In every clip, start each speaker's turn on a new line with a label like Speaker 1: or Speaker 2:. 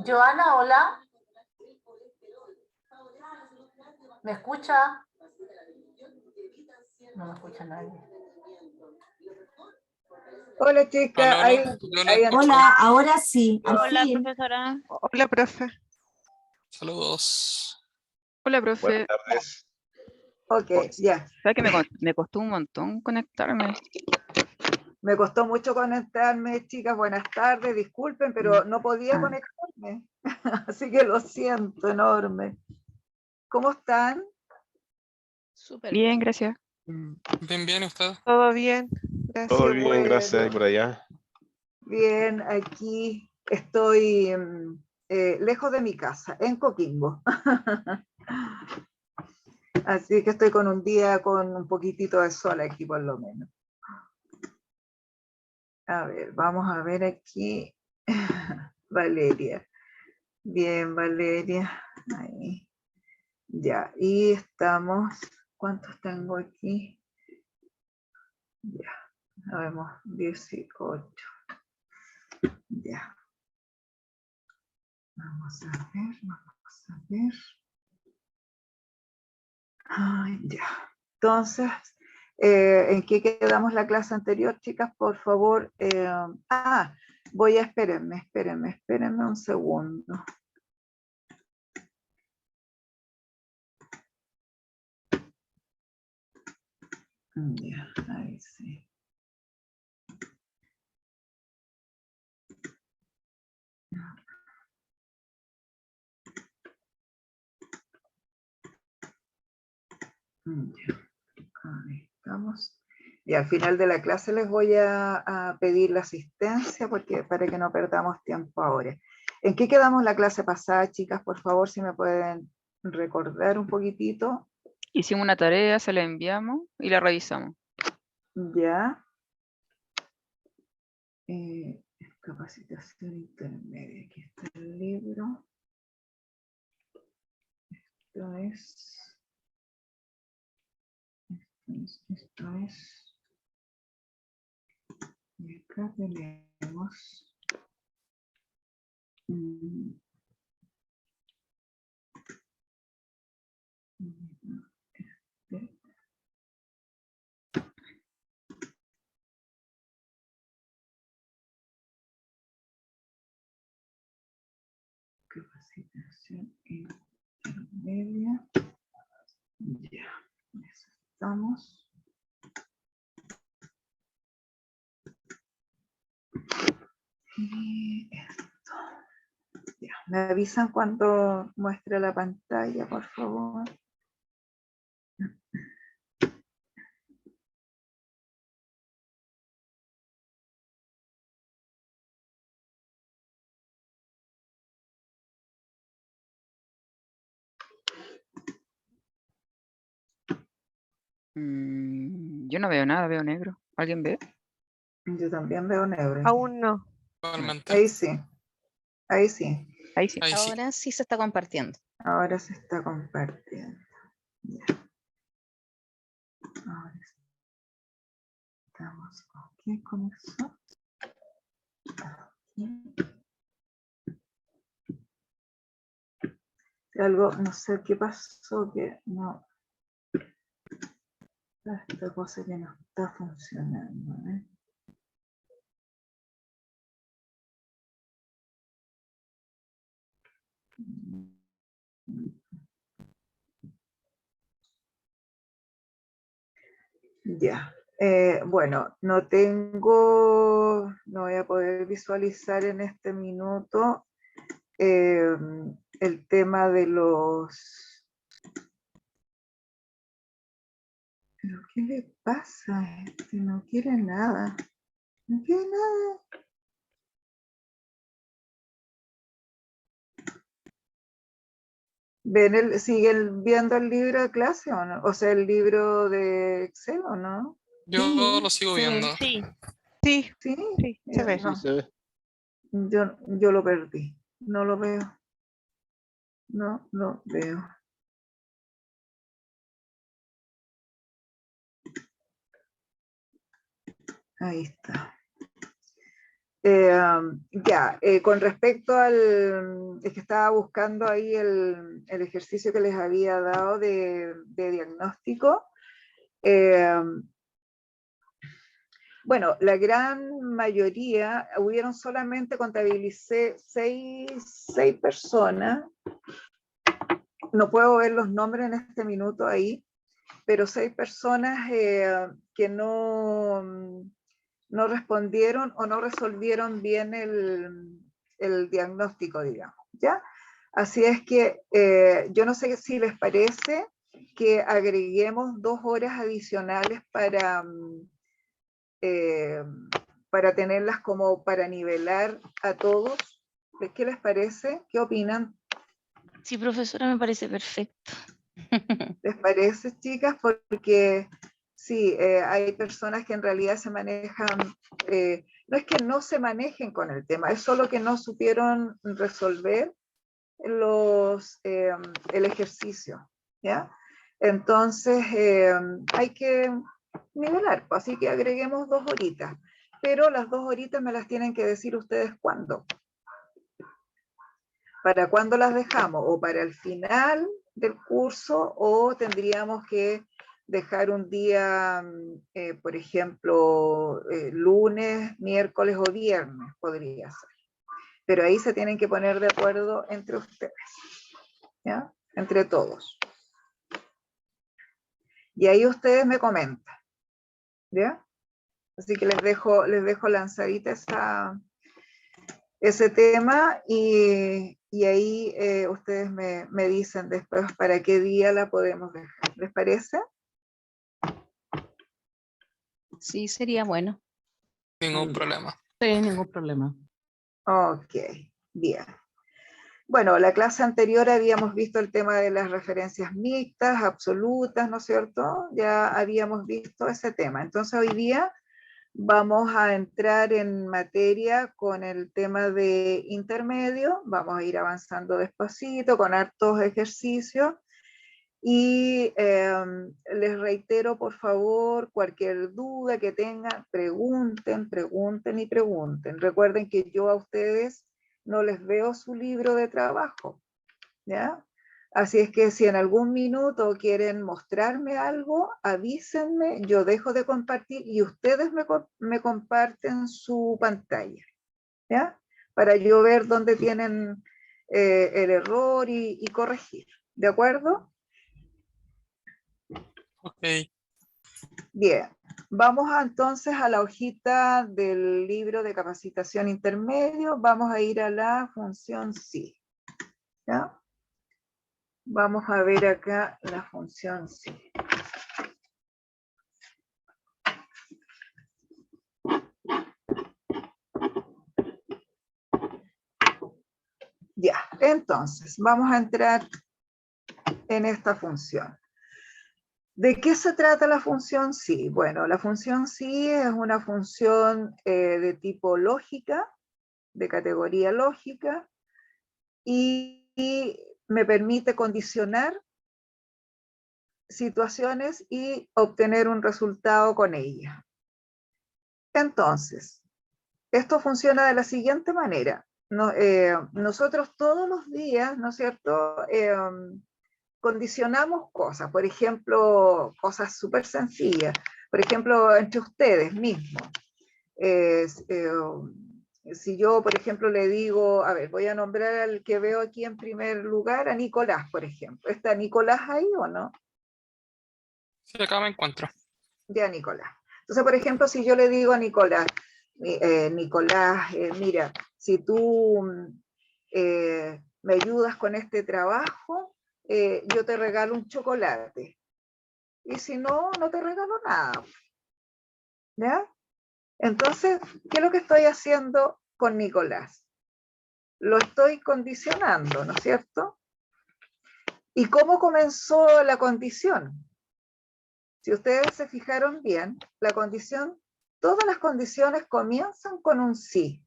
Speaker 1: Joana, hola. ¿Me escucha? No me escucha nadie.
Speaker 2: Hola chica,
Speaker 3: Hola,
Speaker 2: ahí,
Speaker 3: yo la
Speaker 2: ahí
Speaker 3: escucho.
Speaker 1: Hola, ahora sí, al
Speaker 4: Hola,
Speaker 1: fin.
Speaker 4: profesora.
Speaker 5: Hola, profe.
Speaker 3: Saludos.
Speaker 5: Hola,
Speaker 6: Buenas
Speaker 5: profe.
Speaker 6: tardes.
Speaker 2: Ok, ya.
Speaker 5: ¿Sabes que me costó un montón conectarme?
Speaker 2: Me costó mucho conectarme, chicas. Buenas tardes, disculpen, pero no podía conectarme. Así que lo siento enorme. ¿Cómo están?
Speaker 4: Súper
Speaker 5: Bien, gracias.
Speaker 3: Bien, bien, ¿usted?
Speaker 5: ¿Todo bien?
Speaker 6: Todo
Speaker 5: Gracias.
Speaker 6: bien, gracias. ¿Y por allá?
Speaker 2: Bien, aquí estoy lejos de mi casa, en Coquimbo. Así que estoy con un día con un poquitito de sol aquí por lo menos. A ver, vamos a ver aquí. Valeria. Bien, Valeria. Ahí. Ya, y estamos. ¿Cuántos tengo aquí? Ya, vemos 18. Ya. Vamos a ver. Ay, ya. Entonces, ¿en qué quedamos la clase anterior, chicas? Por favor. Voy a espérenme un segundo. Ya, ahí sí. Ya, ahí estamos. Y al final de la clase les voy a pedir la asistencia para que no perdamos tiempo ahora. ¿En qué quedamos la clase pasada, chicas? Por favor, si me pueden recordar un poquitito.
Speaker 5: Hicimos una tarea, se la enviamos y la revisamos.
Speaker 2: Ya. Capacitación intermedia. Aquí está el libro. Esto es. Y acá tenemos. Capacitación intermedia. Ya, eso estamos. Y esto. Ya, me avisan cuando muestre la pantalla, por favor.
Speaker 5: Yo no veo nada, veo negro. ¿Alguien ve?
Speaker 2: Yo también veo negro.
Speaker 5: Aún no.
Speaker 3: Igualmente.
Speaker 2: Ahí sí. Ahí sí.
Speaker 5: Ahí sí.
Speaker 3: Ahí sí.
Speaker 4: Ahora sí se está compartiendo.
Speaker 2: Ahora se está compartiendo. Ya. Ahora estamos aquí con eso. Aquí. Algo, no sé qué pasó, que no. Esta cosa que no está funcionando. Ya. Bueno, no voy a poder visualizar en este minuto el tema de los... ¿Pero qué le pasa a este? No quiere nada. No quiere nada. ¿Siguen viendo el libro de clase o no? O sea, el libro de Excel o no?
Speaker 3: Yo lo sigo viendo.
Speaker 4: Sí,
Speaker 5: Sí,
Speaker 2: Sí,
Speaker 5: sí, se ve.
Speaker 2: no,
Speaker 6: Sí, se ve.
Speaker 2: yo lo perdí. No lo veo. No lo veo. Ahí está. Con respecto al, es que estaba buscando ahí el ejercicio que les había dado de diagnóstico. Bueno, la gran mayoría, hubieron solamente, contabilicé seis personas, no puedo ver los nombres en este minuto ahí, pero 6 personas que no respondieron o no resolvieron bien el diagnóstico, digamos, ¿ya? Así es que yo no sé si les parece que agreguemos 2 horas adicionales para tenerlas como para nivelar a todos. ¿Qué les parece? ¿Qué opinan?
Speaker 4: Sí, profesora, me parece perfecto.
Speaker 2: ¿Les parece, chicas? Porque sí, hay personas que en realidad se manejan, no es que no se manejen con el tema, es solo que no supieron resolver el ejercicio, ¿ya? Entonces, hay que nivelar, pues, así que agreguemos 2 horitas, pero las 2 horitas me las tienen que decir ustedes cuándo. ¿Para cuándo las dejamos? ¿O para el final del curso o tendríamos que dejar un día, por ejemplo, lunes, miércoles o viernes? Podría ser. Pero ahí se tienen que poner de acuerdo entre ustedes, ¿ya? Entre todos. Y ahí ustedes me comentan, ¿ya? Así que les dejo lanzadita ese tema y ahí ustedes me dicen después para qué día la podemos dejar. ¿Les parece?
Speaker 6: Sí, sería bueno.
Speaker 3: Ningún problema.
Speaker 6: Sí, ningún problema.
Speaker 2: Ok, bien. Bueno, la clase anterior habíamos visto el tema de las referencias mixtas, absolutas, ¿no es cierto? Ya habíamos visto ese tema. Entonces hoy día vamos a entrar en materia con el tema de intermedio, vamos a ir avanzando despacito con hartos ejercicios y les reitero, por favor, cualquier duda que tengan, pregunten, pregunten y pregunten. Recuerden que yo a ustedes no les veo su libro de trabajo, ¿ya? Así es que si en algún minuto quieren mostrarme algo, avísenme, yo dejo de compartir y ustedes me comparten su pantalla, ¿ya? Para yo ver dónde tienen el error y corregir, ¿de acuerdo?
Speaker 3: Ok.
Speaker 2: Bien, vamos entonces a la hojita del libro de capacitación intermedio, vamos a ir a la función sí, ¿ya? Vamos a ver acá la función sí. Ya, entonces, vamos a entrar en esta función. ¿De qué se trata la función sí? Bueno, la función sí es una función de tipo lógica, de categoría lógica, y me permite condicionar situaciones y obtener un resultado con ella. Entonces, esto funciona de la siguiente manera. Nosotros todos los días, ¿no es cierto?, condicionamos cosas, por ejemplo, cosas súper sencillas, por ejemplo, entre ustedes mismos. Si yo, por ejemplo, le digo, a ver, voy a nombrar al que veo aquí en primer lugar, a Nicolás, por ejemplo. ¿Está Nicolás ahí o no?
Speaker 3: Sí, acá me encuentro.
Speaker 2: Ya, Nicolás. Entonces, por ejemplo, si yo le digo a Nicolás, Nicolás, mira, si tú me ayudas con este trabajo, yo te regalo un chocolate. Y si no, no te regalo nada. ¿Ya? Entonces, ¿qué es lo que estoy haciendo con Nicolás? Lo estoy condicionando, ¿no es cierto? ¿Y cómo comenzó la condición? Si ustedes se fijaron bien, la condición, todas las condiciones comienzan con un sí.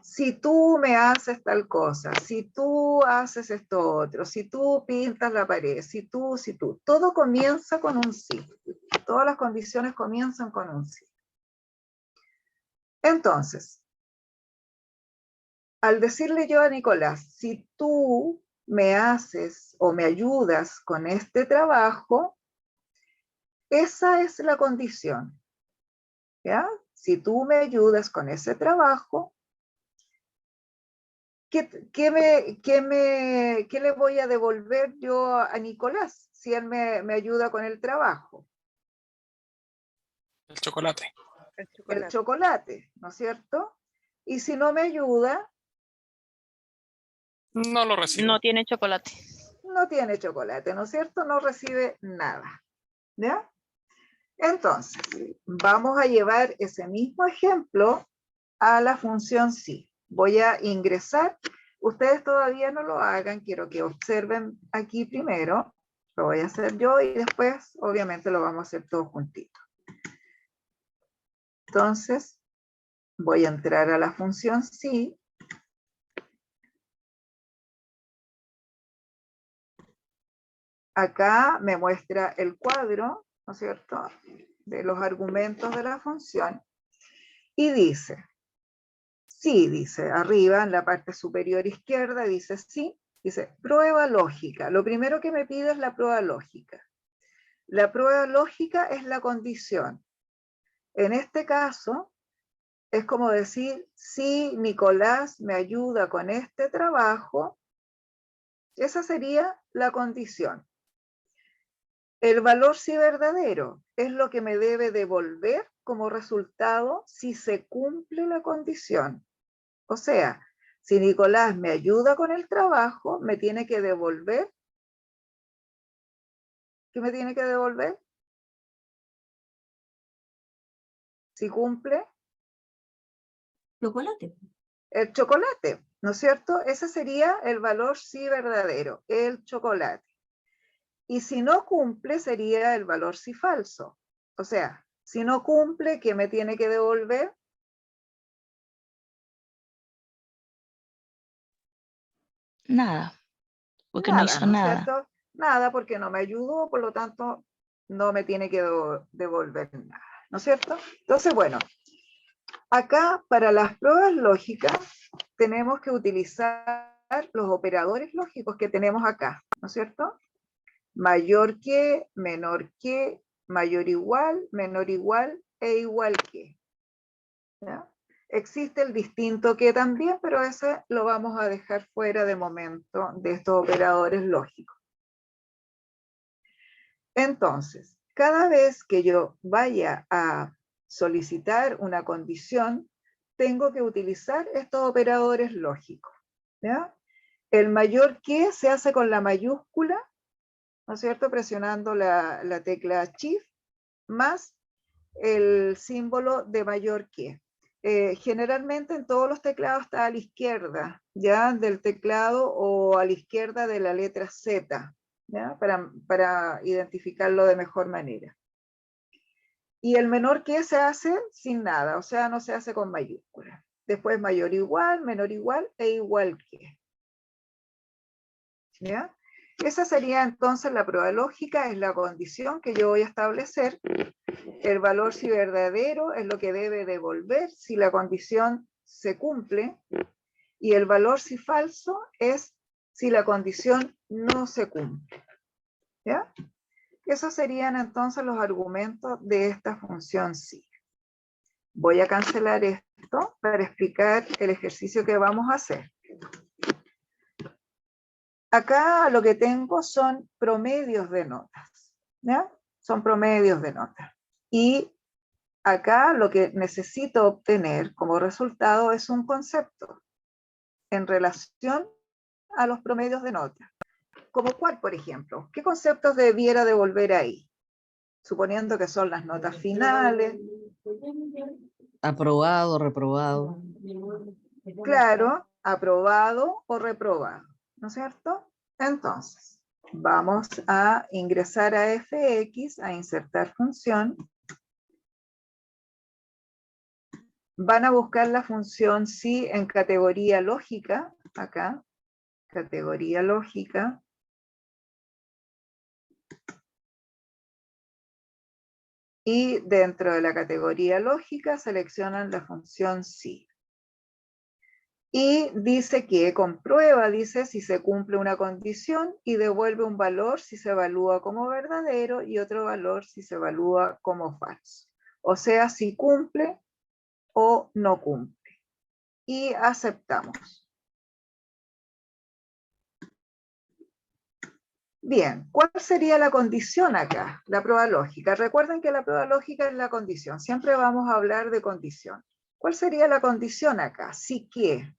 Speaker 2: Si tú me haces tal cosa, si tú haces esto otro, si tú pintas la pared, si tú, todo comienza con un sí. Todas las condiciones comienzan con un sí. Entonces, al decirle yo a Nicolás, si tú me haces o me ayudas con este trabajo, esa es la condición, ¿ya? Si tú me ayudas con ese trabajo, ¿qué le voy a devolver yo a Nicolás si él me ayuda con el trabajo?
Speaker 3: El chocolate.
Speaker 2: El chocolate, ¿no es cierto? Y si no me ayuda,
Speaker 3: No lo recibo.
Speaker 4: No tiene chocolate.
Speaker 2: no tiene chocolate, ¿no es cierto? No recibe nada, ¿ya? Entonces, vamos a llevar ese mismo ejemplo a la función sí. Voy a ingresar. Ustedes todavía no lo hagan, quiero que observen aquí primero. Lo voy a hacer yo y después, obviamente, lo vamos a hacer todos juntitos. Entonces, voy a entrar a la función sí. Acá me muestra el cuadro, ¿no es cierto?, de los argumentos de la función. Y dice, sí, dice, arriba en la parte superior izquierda, dice sí, dice prueba lógica. Lo primero que me pide es la prueba lógica. La prueba lógica es la condición. En este caso, es como decir, si Nicolás me ayuda con este trabajo, esa sería la condición. El valor sí verdadero es lo que me debe devolver como resultado si se cumple la condición. O sea, si Nicolás me ayuda con el trabajo, me tiene que devolver. ¿Qué me tiene que devolver? Si cumple
Speaker 1: Chocolate.
Speaker 2: el chocolate, ¿no es cierto? Ese sería el valor sí verdadero, el chocolate. Y si no cumple, sería el valor sí falso. O sea, si no cumple, ¿qué me tiene que devolver?
Speaker 4: Nada. Porque no hizo
Speaker 2: ¿no es
Speaker 4: nada.
Speaker 2: cierto? Nada, porque no me ayudó, por lo tanto, no me tiene que devolver nada, ¿no es cierto? Entonces, bueno, acá para las pruebas lógicas tenemos que utilizar los operadores lógicos que tenemos acá, ¿no es cierto? Mayor que, menor que, mayor igual, menor igual e igual que. ¿Ya? Existe el distinto que también, pero ese lo vamos a dejar fuera de momento de estos operadores lógicos. Entonces, cada vez que yo vaya a solicitar una condición, tengo que utilizar estos operadores lógicos, ¿ya? El mayor que se hace con la mayúscula, ¿no es cierto?, presionando la tecla Shift, más el símbolo de mayor que. Generalmente en todos los teclados está a la izquierda, ¿ya?, del teclado o a la izquierda de la letra Z, ¿ya?, para identificarlo de mejor manera. Y el menor que se hace sin nada, o sea, no se hace con mayúscula. Después mayor igual, menor igual e igual que. ¿Ya? Esa sería entonces la prueba lógica, es la condición que yo voy a establecer. El valor si verdadero es lo que debe devolver si la condición se cumple. Y el valor si falso es si la condición no se cumple. ¿Ya? Esos serían entonces los argumentos de esta función sí. Voy a cancelar esto para explicar el ejercicio que vamos a hacer. Acá lo que tengo son promedios de notas, ¿ya? Son promedios de notas. Y acá lo que necesito obtener como resultado es un concepto en relación a los promedios de notas. ¿Como cuál, por ejemplo? ¿Qué conceptos debiera devolver ahí? Suponiendo que son las notas finales.
Speaker 6: Aprobado, reprobado.
Speaker 2: Claro, aprobado o reprobado, ¿no es cierto? Entonces, vamos a ingresar a fx, a insertar función. Van a buscar la función sí en categoría lógica, acá, categoría lógica. Y dentro de la categoría lógica seleccionan la función sí. Y dice que comprueba, dice, si se cumple una condición y devuelve un valor si se evalúa como verdadero y otro valor si se evalúa como falso. O sea, si cumple o no cumple. Y aceptamos. Bien, ¿cuál sería la condición acá? La prueba lógica. Recuerden que la prueba lógica es la condición. Siempre vamos a hablar de condición. ¿Cuál sería la condición acá? Si que.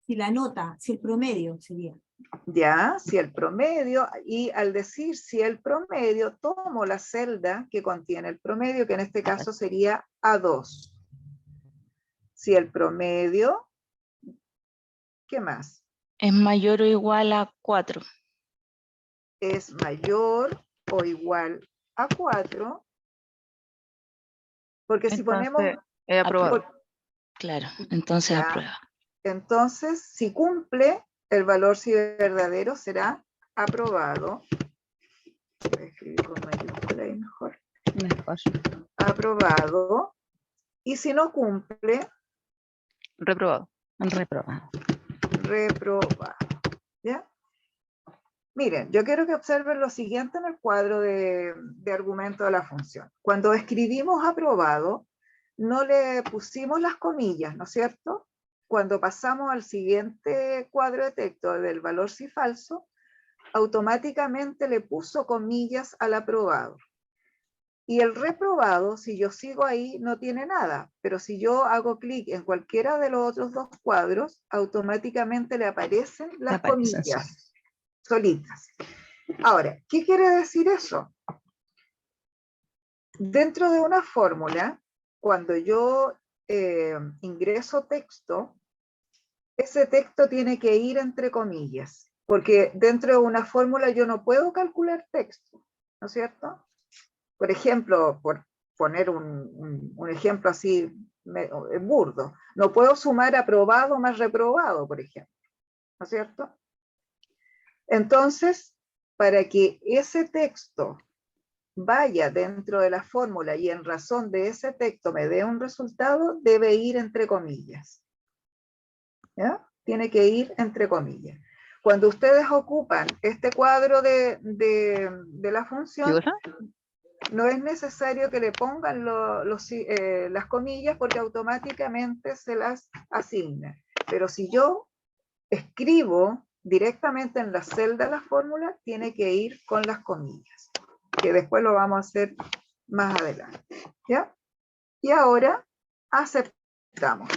Speaker 7: Si la nota, si el promedio sería.
Speaker 2: Ya, si el promedio, y al decir si el promedio, tomo la celda que contiene el promedio, que en este caso sería A2. Si el promedio, ¿qué más?
Speaker 4: Es mayor o igual a 4.
Speaker 2: Es mayor o igual a 4, porque si ponemos,
Speaker 5: Entonces, he aprobado.
Speaker 4: Claro, entonces
Speaker 2: Ya.
Speaker 4: aprueba.
Speaker 2: entonces, si cumple, el valor si verdadero será aprobado. Voy a escribir con mayúscula ahí mejor.
Speaker 6: Mejor.
Speaker 2: Aprobado. Y si no cumple,
Speaker 5: Reprobado.
Speaker 6: Reprobado.
Speaker 2: reprobado. ¿Ya? Miren, yo quiero que observen lo siguiente en el cuadro de argumento de la función. Cuando escribimos aprobado, no le pusimos las comillas, ¿no es cierto? Cuando pasamos al siguiente cuadro de texto del valor si falso, automáticamente le puso comillas al aprobado. Y el reprobado, si yo sigo ahí, no tiene nada, pero si yo hago clic en cualquiera de los otros dos cuadros, automáticamente le aparecen las
Speaker 6: Aparecen
Speaker 2: comillas solitas. Ahora, ¿qué quiere decir eso? Dentro de una fórmula, cuando yo ingreso texto, ese texto tiene que ir entre comillas, porque dentro de una fórmula yo no puedo calcular texto, ¿no es cierto? Por ejemplo, por poner un ejemplo así burdo, no puedo sumar aprobado más reprobado, por ejemplo, ¿no es cierto? Entonces, para que ese texto vaya dentro de la fórmula y en razón de ese texto me dé un resultado, debe ir entre comillas. ¿Ya? Tiene que ir entre comillas. Cuando ustedes ocupan este cuadro de la
Speaker 5: ¿Qué
Speaker 2: función,
Speaker 5: cosa?
Speaker 2: no es necesario que le pongan las comillas porque automáticamente se las asigna. Pero si yo escribo directamente en la celda de la fórmula, tiene que ir con las comillas, que después lo vamos a hacer más adelante. ¿Ya? Y ahora aceptamos.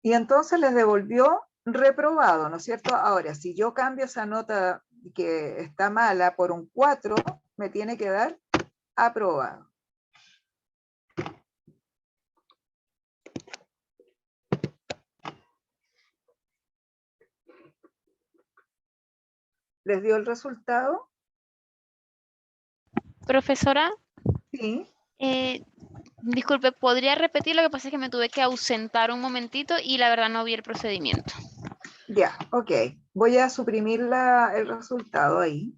Speaker 2: Y entonces les devolvió reprobado, ¿no es cierto? Ahora, si yo cambio esa nota que está mala por un 4, me tiene que dar aprobado. ¿Les dio el resultado?
Speaker 8: Profesora,
Speaker 2: Sí.
Speaker 8: disculpe, ¿podría repetir? Lo que pasa es que me tuve que ausentar un momentito y la verdad no vi el procedimiento.
Speaker 2: Ya, ok. Voy a suprimir el resultado ahí.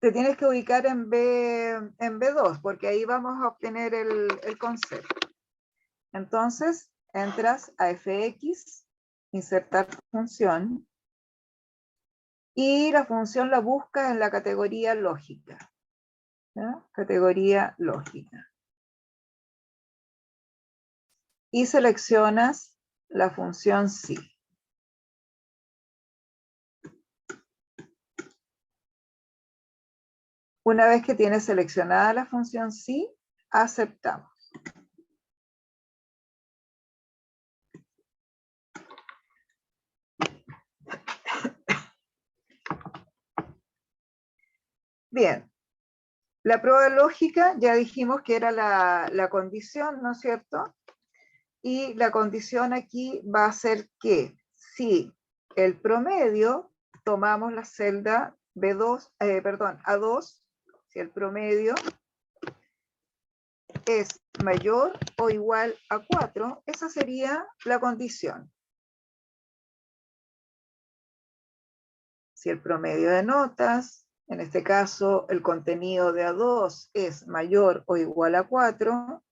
Speaker 2: Te tienes que ubicar en B2, porque ahí vamos a obtener el concepto. Entonces, entras a FX, insertar función, y la función la buscas en la categoría lógica. ¿Ya? Categoría lógica. Y seleccionas la función sí. Una vez que tienes seleccionada la función sí, aceptamos. Bien, la prueba lógica ya dijimos que era la condición, ¿no es cierto? Y la condición aquí va a ser que si el promedio, tomamos la celda A2, si el promedio es mayor o igual a 4, esa sería la condición. Si el promedio de notas, en este caso el contenido de A2 es mayor o igual a 4,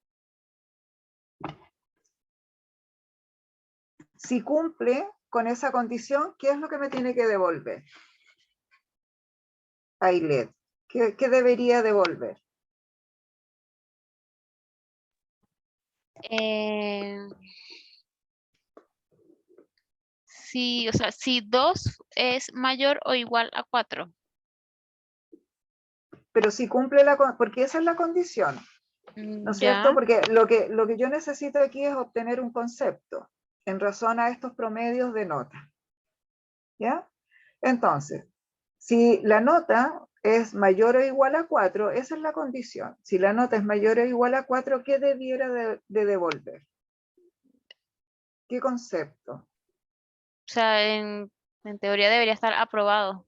Speaker 2: si cumple con esa condición, ¿qué es lo que me tiene que devolver? Ailet, ¿qué debería devolver?
Speaker 8: Sí, o sea, si 2 es mayor o igual a 4.
Speaker 2: Pero si cumple porque esa es la condición, ¿no es cierto?
Speaker 8: Ya.
Speaker 2: Porque lo que yo necesito aquí es obtener un concepto en razón a estos promedios de nota. ¿Ya? Entonces, si la nota es mayor o igual a 4, esa es la condición. Si la nota es mayor o igual a 4, ¿qué debiera de devolver? ¿Qué concepto?
Speaker 8: O sea, en teoría debería estar aprobado.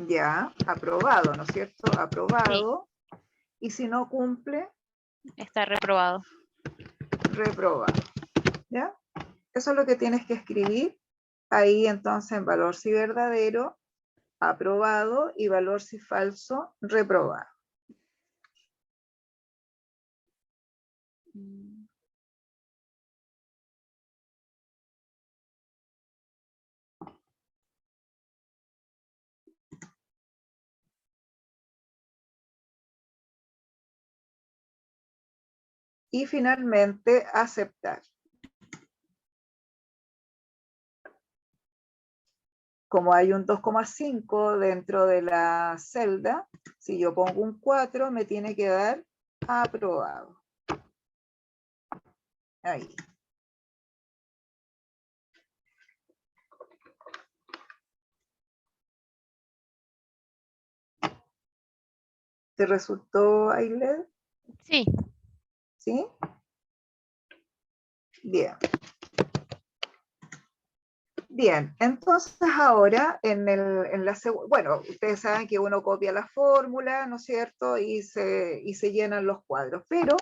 Speaker 2: Ya, aprobado, ¿no es cierto?
Speaker 8: Sí,
Speaker 2: Aprobado. Y si no cumple,
Speaker 8: está reprobado.
Speaker 2: reprobado. ¿Ya? Eso es lo que tienes que escribir ahí entonces en valor si verdadero, aprobado, y valor si falso, reprobado.
Speaker 8: Mm.
Speaker 2: Y finalmente aceptar. Como hay un 2,5 dentro de la celda, si yo pongo un 4, me tiene que dar aprobado. Ahí. ¿Te resultó, Ailed?
Speaker 8: Sí,
Speaker 2: ¿Sí? Bien. Bien, entonces ahora bueno, ustedes saben que uno copia la fórmula, ¿no es cierto? Y se llenan los cuadros, pero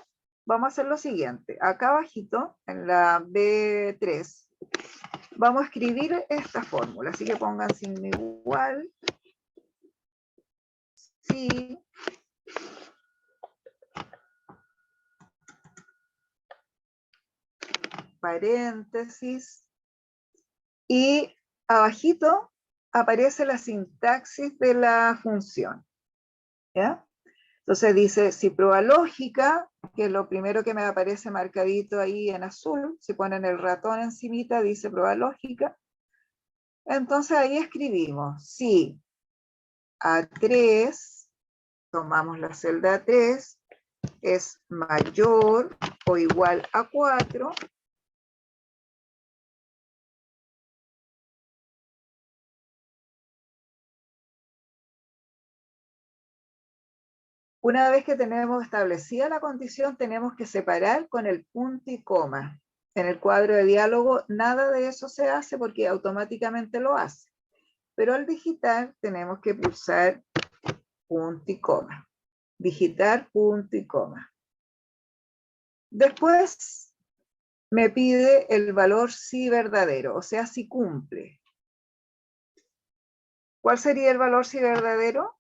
Speaker 2: vamos a hacer lo siguiente. Acá abajito, en la B3, vamos a escribir esta fórmula, así que pongan signo igual, sí, paréntesis, y abajito aparece la sintaxis de la función, ¿ya? Entonces dice, si prueba lógica, que es lo primero que me aparece marcadito ahí en azul, si ponen el ratón encimita, dice prueba lógica. Entonces ahí escribimos, si A3, tomamos la celda 3, es mayor o igual a 4, una vez que tenemos establecida la condición, tenemos que separar con el punto y coma. En el cuadro de diálogo nada de eso se hace porque automáticamente lo hace. Pero al digitar tenemos que pulsar punto y coma. Digitar punto y coma. Después me pide el valor si verdadero, o sea, si cumple. ¿Cuál sería el valor si verdadero?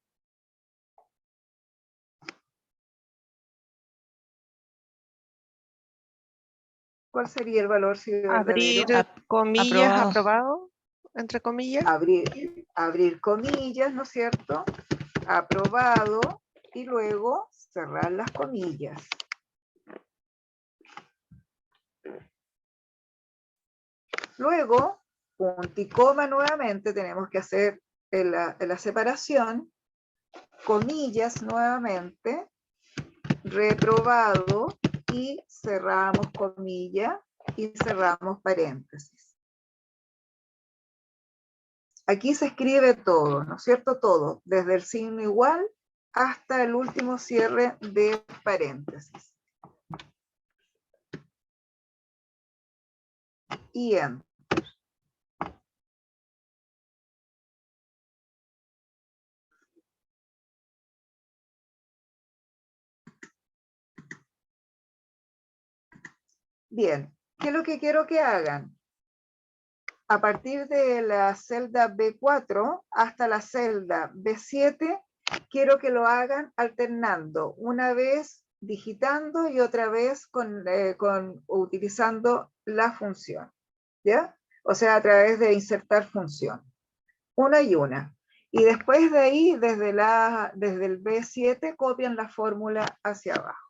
Speaker 2: ¿Cuál sería el valor si
Speaker 9: Abrir
Speaker 2: verdadero?
Speaker 9: comillas,
Speaker 4: aprobado.
Speaker 9: aprobado, entre comillas.
Speaker 2: Abrir comillas, ¿no es cierto? Aprobado, y luego cerrar las comillas. Luego, punto y coma nuevamente, tenemos que hacer la separación, comillas nuevamente, reprobado, y cerramos comilla y cerramos paréntesis. Aquí se escribe todo, ¿no es cierto? Todo, desde el signo igual hasta el último cierre de paréntesis. Y enter. Bien, ¿qué es lo que quiero que hagan? a partir de la celda B4 hasta la celda B7, quiero que lo hagan alternando, una vez digitando y otra vez utilizando la función, ¿ya? O sea, a través de insertar función. Una y una. Y después de ahí, desde el B7, copian la fórmula hacia abajo.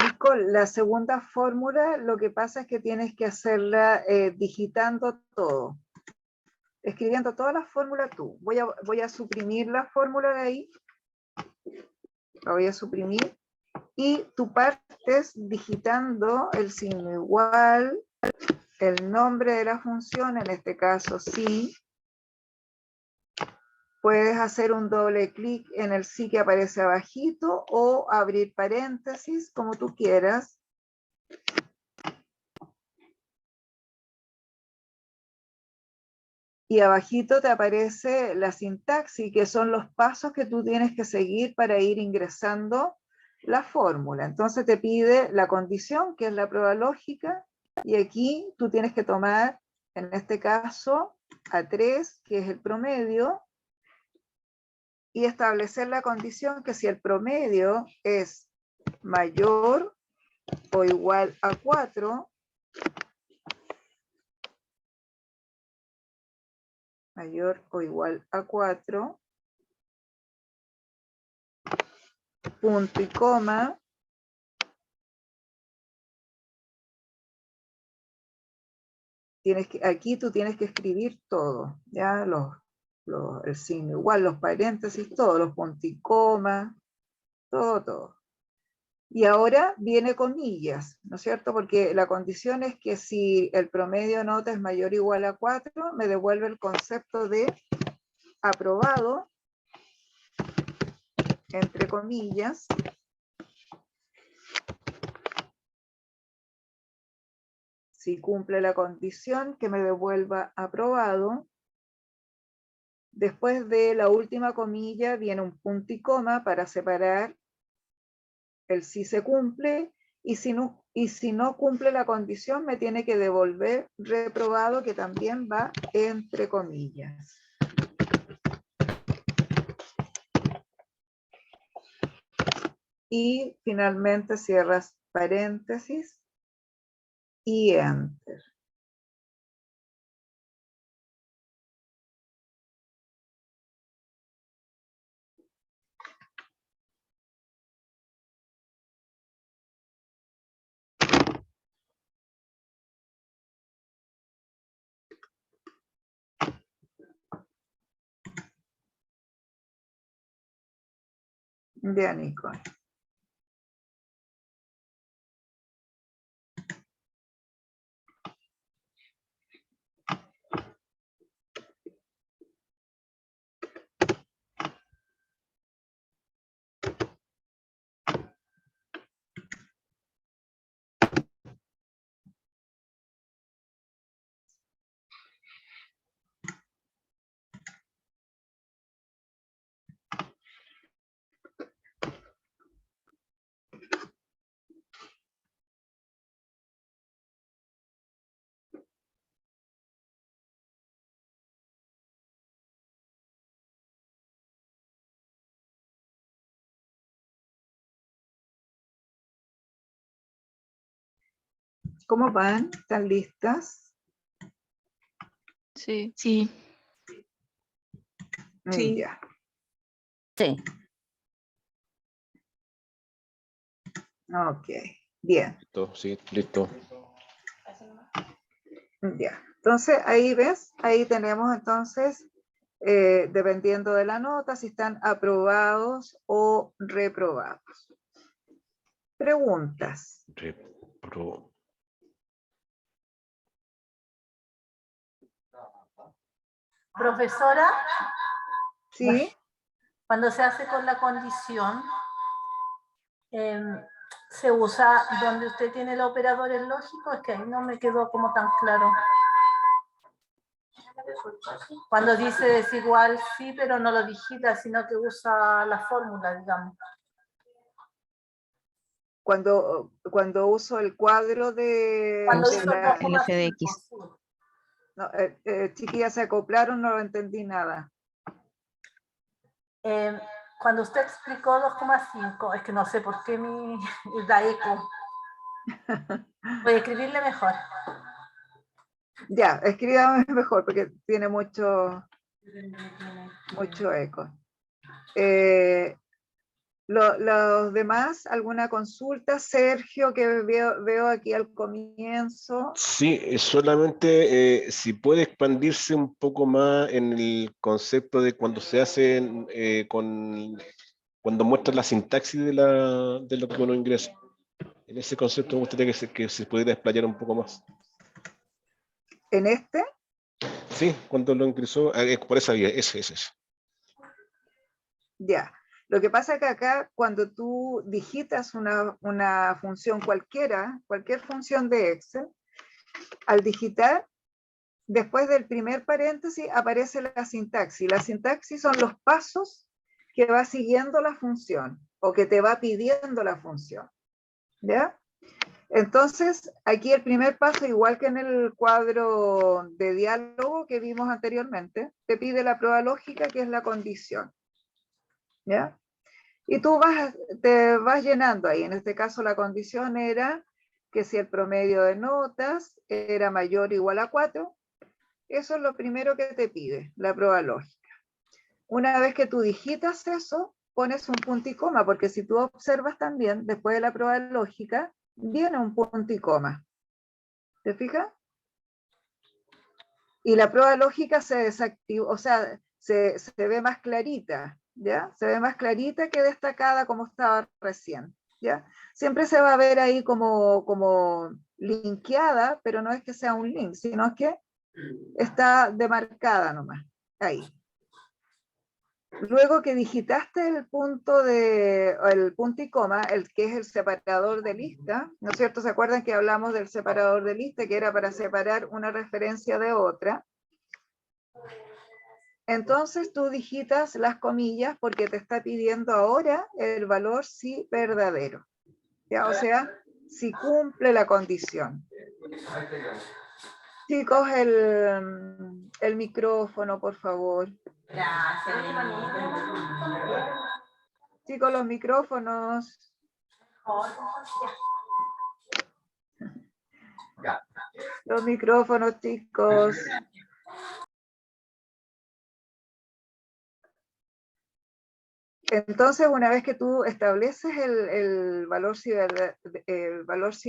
Speaker 2: Nicole, la segunda fórmula, lo que pasa es que tienes que hacerla digitando todo, escribiendo todas las fórmulas tú. Voy a suprimir la fórmula de ahí, la voy a suprimir, y tú partes digitando el signo igual, el nombre de la función, en este caso sí. Puedes hacer un doble clic en el sí que aparece abajito o abrir paréntesis, como tú quieras. Y abajito te aparece la sintaxis, que son los pasos que tú tienes que seguir para ir ingresando la fórmula. Entonces te pide la condición, que es la prueba lógica, y aquí tú tienes que tomar, en este caso, A3, que es el promedio, y establecer la condición que si el promedio es mayor o igual a 4, mayor o igual a 4, punto y coma, aquí tú tienes que escribir todo, ya el signo igual, los paréntesis, todos los puntos y coma, todo. Y ahora viene comillas, ¿no es cierto? Porque la condición es que si el promedio de nota es mayor o igual a 4, me devuelve el concepto de aprobado, entre comillas, si cumple la condición, que me devuelva aprobado. Después de la última comilla viene un punto y coma para separar el si se cumple, y si no cumple la condición me tiene que devolver reprobado, que también va entre comillas. y finalmente cierras paréntesis y enter. Ya, Nicole. ¿Cómo van? ¿Están listas?
Speaker 5: Sí.
Speaker 4: Sí,
Speaker 9: Sí.
Speaker 2: Ya.
Speaker 1: Sí.
Speaker 2: Ok, bien.
Speaker 10: Listo, sí, listo.
Speaker 2: Ya. Entonces, ahí ves, ahí tenemos entonces, dependiendo de la nota, si están aprobados o reprobados. Preguntas.
Speaker 10: Repro-
Speaker 1: Profesora,
Speaker 2: ¿Sí?
Speaker 1: cuando se hace con la condición, se usa donde usted tiene el operador en lógico, es que ahí no me quedó como tan claro. Cuando dice desigual, sí, pero no lo digita, sino que usa la fórmula, digamos.
Speaker 2: Cuando uso el cuadro de,
Speaker 1: Cuando
Speaker 2: de
Speaker 1: hizo
Speaker 2: la...
Speaker 6: el f de x.
Speaker 1: 2,5, sí.
Speaker 2: No, chiquillas, se acoplaron, no entendí nada.
Speaker 1: Cuando usted explicó 2,5, es que no sé por qué da eco. Voy a escribirle mejor.
Speaker 2: Ya, escríbame mejor porque tiene mucho eco. Los demás, ¿alguna consulta? Sergio, que veo aquí al comienzo.
Speaker 10: Sí, solamente si puede expandirse un poco más en el concepto de cuando se hacen, cuando muestra la sintaxis de lo que uno ingresa. En ese concepto me gustaría que se pudiera explayar un poco más.
Speaker 2: ¿En este?
Speaker 10: Sí, cuando lo ingresó, por esa vía, eso.
Speaker 2: Ya. Lo que pasa es que acá, cuando tú digitas una función cualquiera, cualquier función de Excel, al digitar, después del primer paréntesis aparece la sintaxis. La sintaxis son los pasos que va siguiendo la función o que te va pidiendo la función. ¿Ya? Entonces, aquí el primer paso, igual que en el cuadro de diálogo que vimos anteriormente, te pide la prueba lógica, que es la condición. ¿Ya? Y tú te vas llenando ahí. En este caso, la condición era que si el promedio de notas era mayor o igual a 4, eso es lo primero que te pide, la prueba lógica. Una vez que tú digitas eso, pones un punto y coma, porque si tú observas también, después de la prueba lógica, viene un punto y coma. ¿Te fijas? Y la prueba lógica se desactiva, o sea, se ve más clarita, ¿ya? Se ve más clarita que destacada como estaba recién, ¿ya? Siempre se va a ver ahí como linkeada, pero no es que sea un link, sino que está demarcada nomás, ahí. Luego que digitaste el punto y coma, el que es el separador de lista, ¿no es cierto? ¿Se acuerdan que hablamos del separador de lista, que era para separar una referencia de otra? Entonces tú digitas las comillas porque te está pidiendo ahora el valor si verdadero, ¿ya? O sea, si cumple la condición. Chicos, el micrófono, por favor.
Speaker 1: Gracias.
Speaker 2: Chicos, los micrófonos. Los micrófonos, chicos. Entonces, una vez que tú estableces el valor si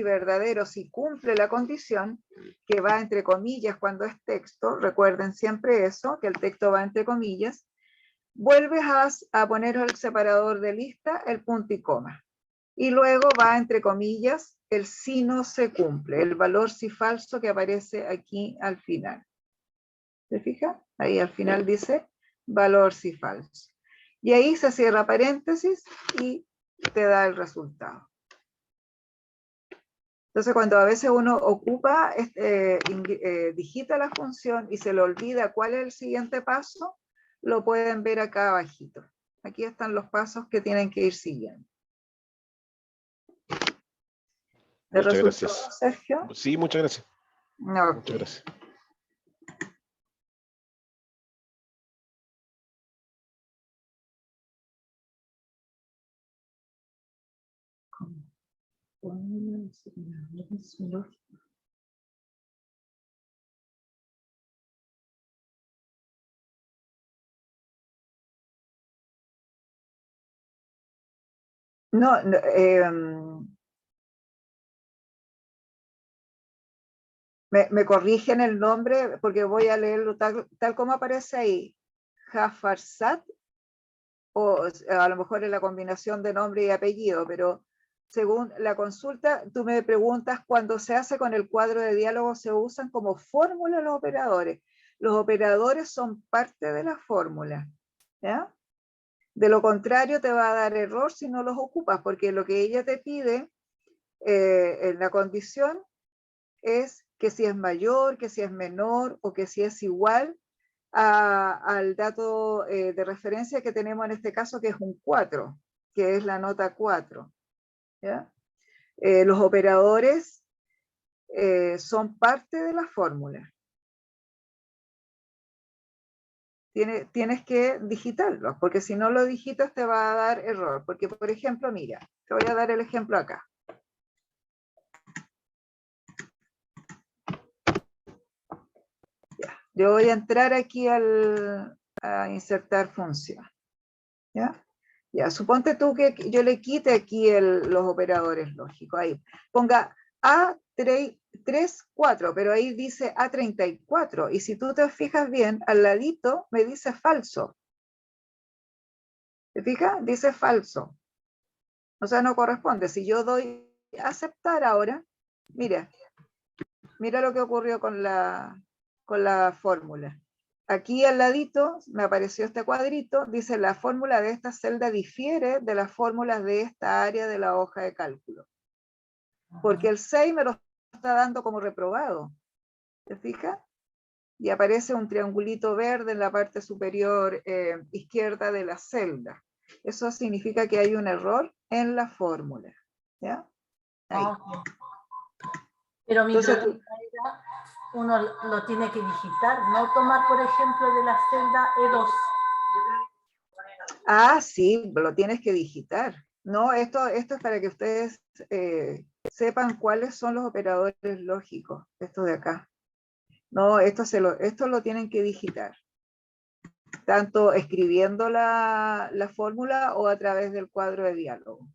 Speaker 2: verdadero, si cumple la condición, que va entre comillas cuando es texto, recuerden siempre eso, que el texto va entre comillas, vuelves a poner el separador de lista, el punto y coma. Y luego va entre comillas el si no se cumple, el valor si falso que aparece aquí al final. ¿Se fija? Ahí al final dice valor si falso. Y ahí se cierra paréntesis y te da el resultado. Entonces, cuando a veces uno ocupa, digita la función y se le olvida cuál es el siguiente paso, lo pueden ver acá abajito. Aquí están los pasos que tienen que ir siguiendo. ¿Te
Speaker 10: Muchas
Speaker 2: resultó,
Speaker 10: gracias.
Speaker 2: Sergio?
Speaker 10: Sí, muchas gracias.
Speaker 2: No.
Speaker 10: Muchas gracias.
Speaker 2: No, me corrigen el nombre porque voy a leerlo tal como aparece ahí. Jafarsat, o a lo mejor es la combinación de nombre y apellido, pero según la consulta, tú me preguntas, cuando se hace con el cuadro de diálogo, se usan como fórmula los operadores. Los operadores son parte de la fórmula, ¿ya? De lo contrario, te va a dar error si no los ocupas, porque lo que ella te pide en la condición es que si es mayor, que si es menor o que si es igual al dato de referencia que tenemos en este caso, que es un 4, que es la nota 4. ¿Ya? Los operadores son parte de la fórmula. Tienes que digitarlos, porque si no lo digitas te va a dar error. Porque, por ejemplo, mira, te voy a dar el ejemplo acá. Ya. Yo voy a entrar aquí a insertar función. ¿Ya? Ya, suponte tú que yo le quite aquí los operadores lógicos. Ahí, ponga A34, pero ahí dice A34. Y si tú te fijas bien, al ladito me dice falso. ¿Te fijas? Dice falso. O sea, no corresponde. Si yo doy a aceptar ahora, mira lo que ocurrió con la fórmula. Aquí al ladito me apareció este cuadrito, dice la fórmula de esta celda difiere de las fórmulas de esta área de la hoja de cálculo. Porque el 6 me lo está dando como reprobado. ¿Te fijas? Y aparece un triangulito verde en la parte superior izquierda de la celda. Eso significa que hay un error en la fórmula. ¿Ya? Ahí.
Speaker 1: Pero mi
Speaker 2: Entonces,
Speaker 1: pregunta era, uno lo tiene que digitar, no tomar, por ejemplo, de la celda E2.
Speaker 2: Ah, sí, lo tienes que digitar. No, esto es para que ustedes sepan cuáles son los operadores lógicos, esto de acá. No, esto lo tienen que digitar. Tanto escribiendo la fórmula o a través del cuadro de diálogo.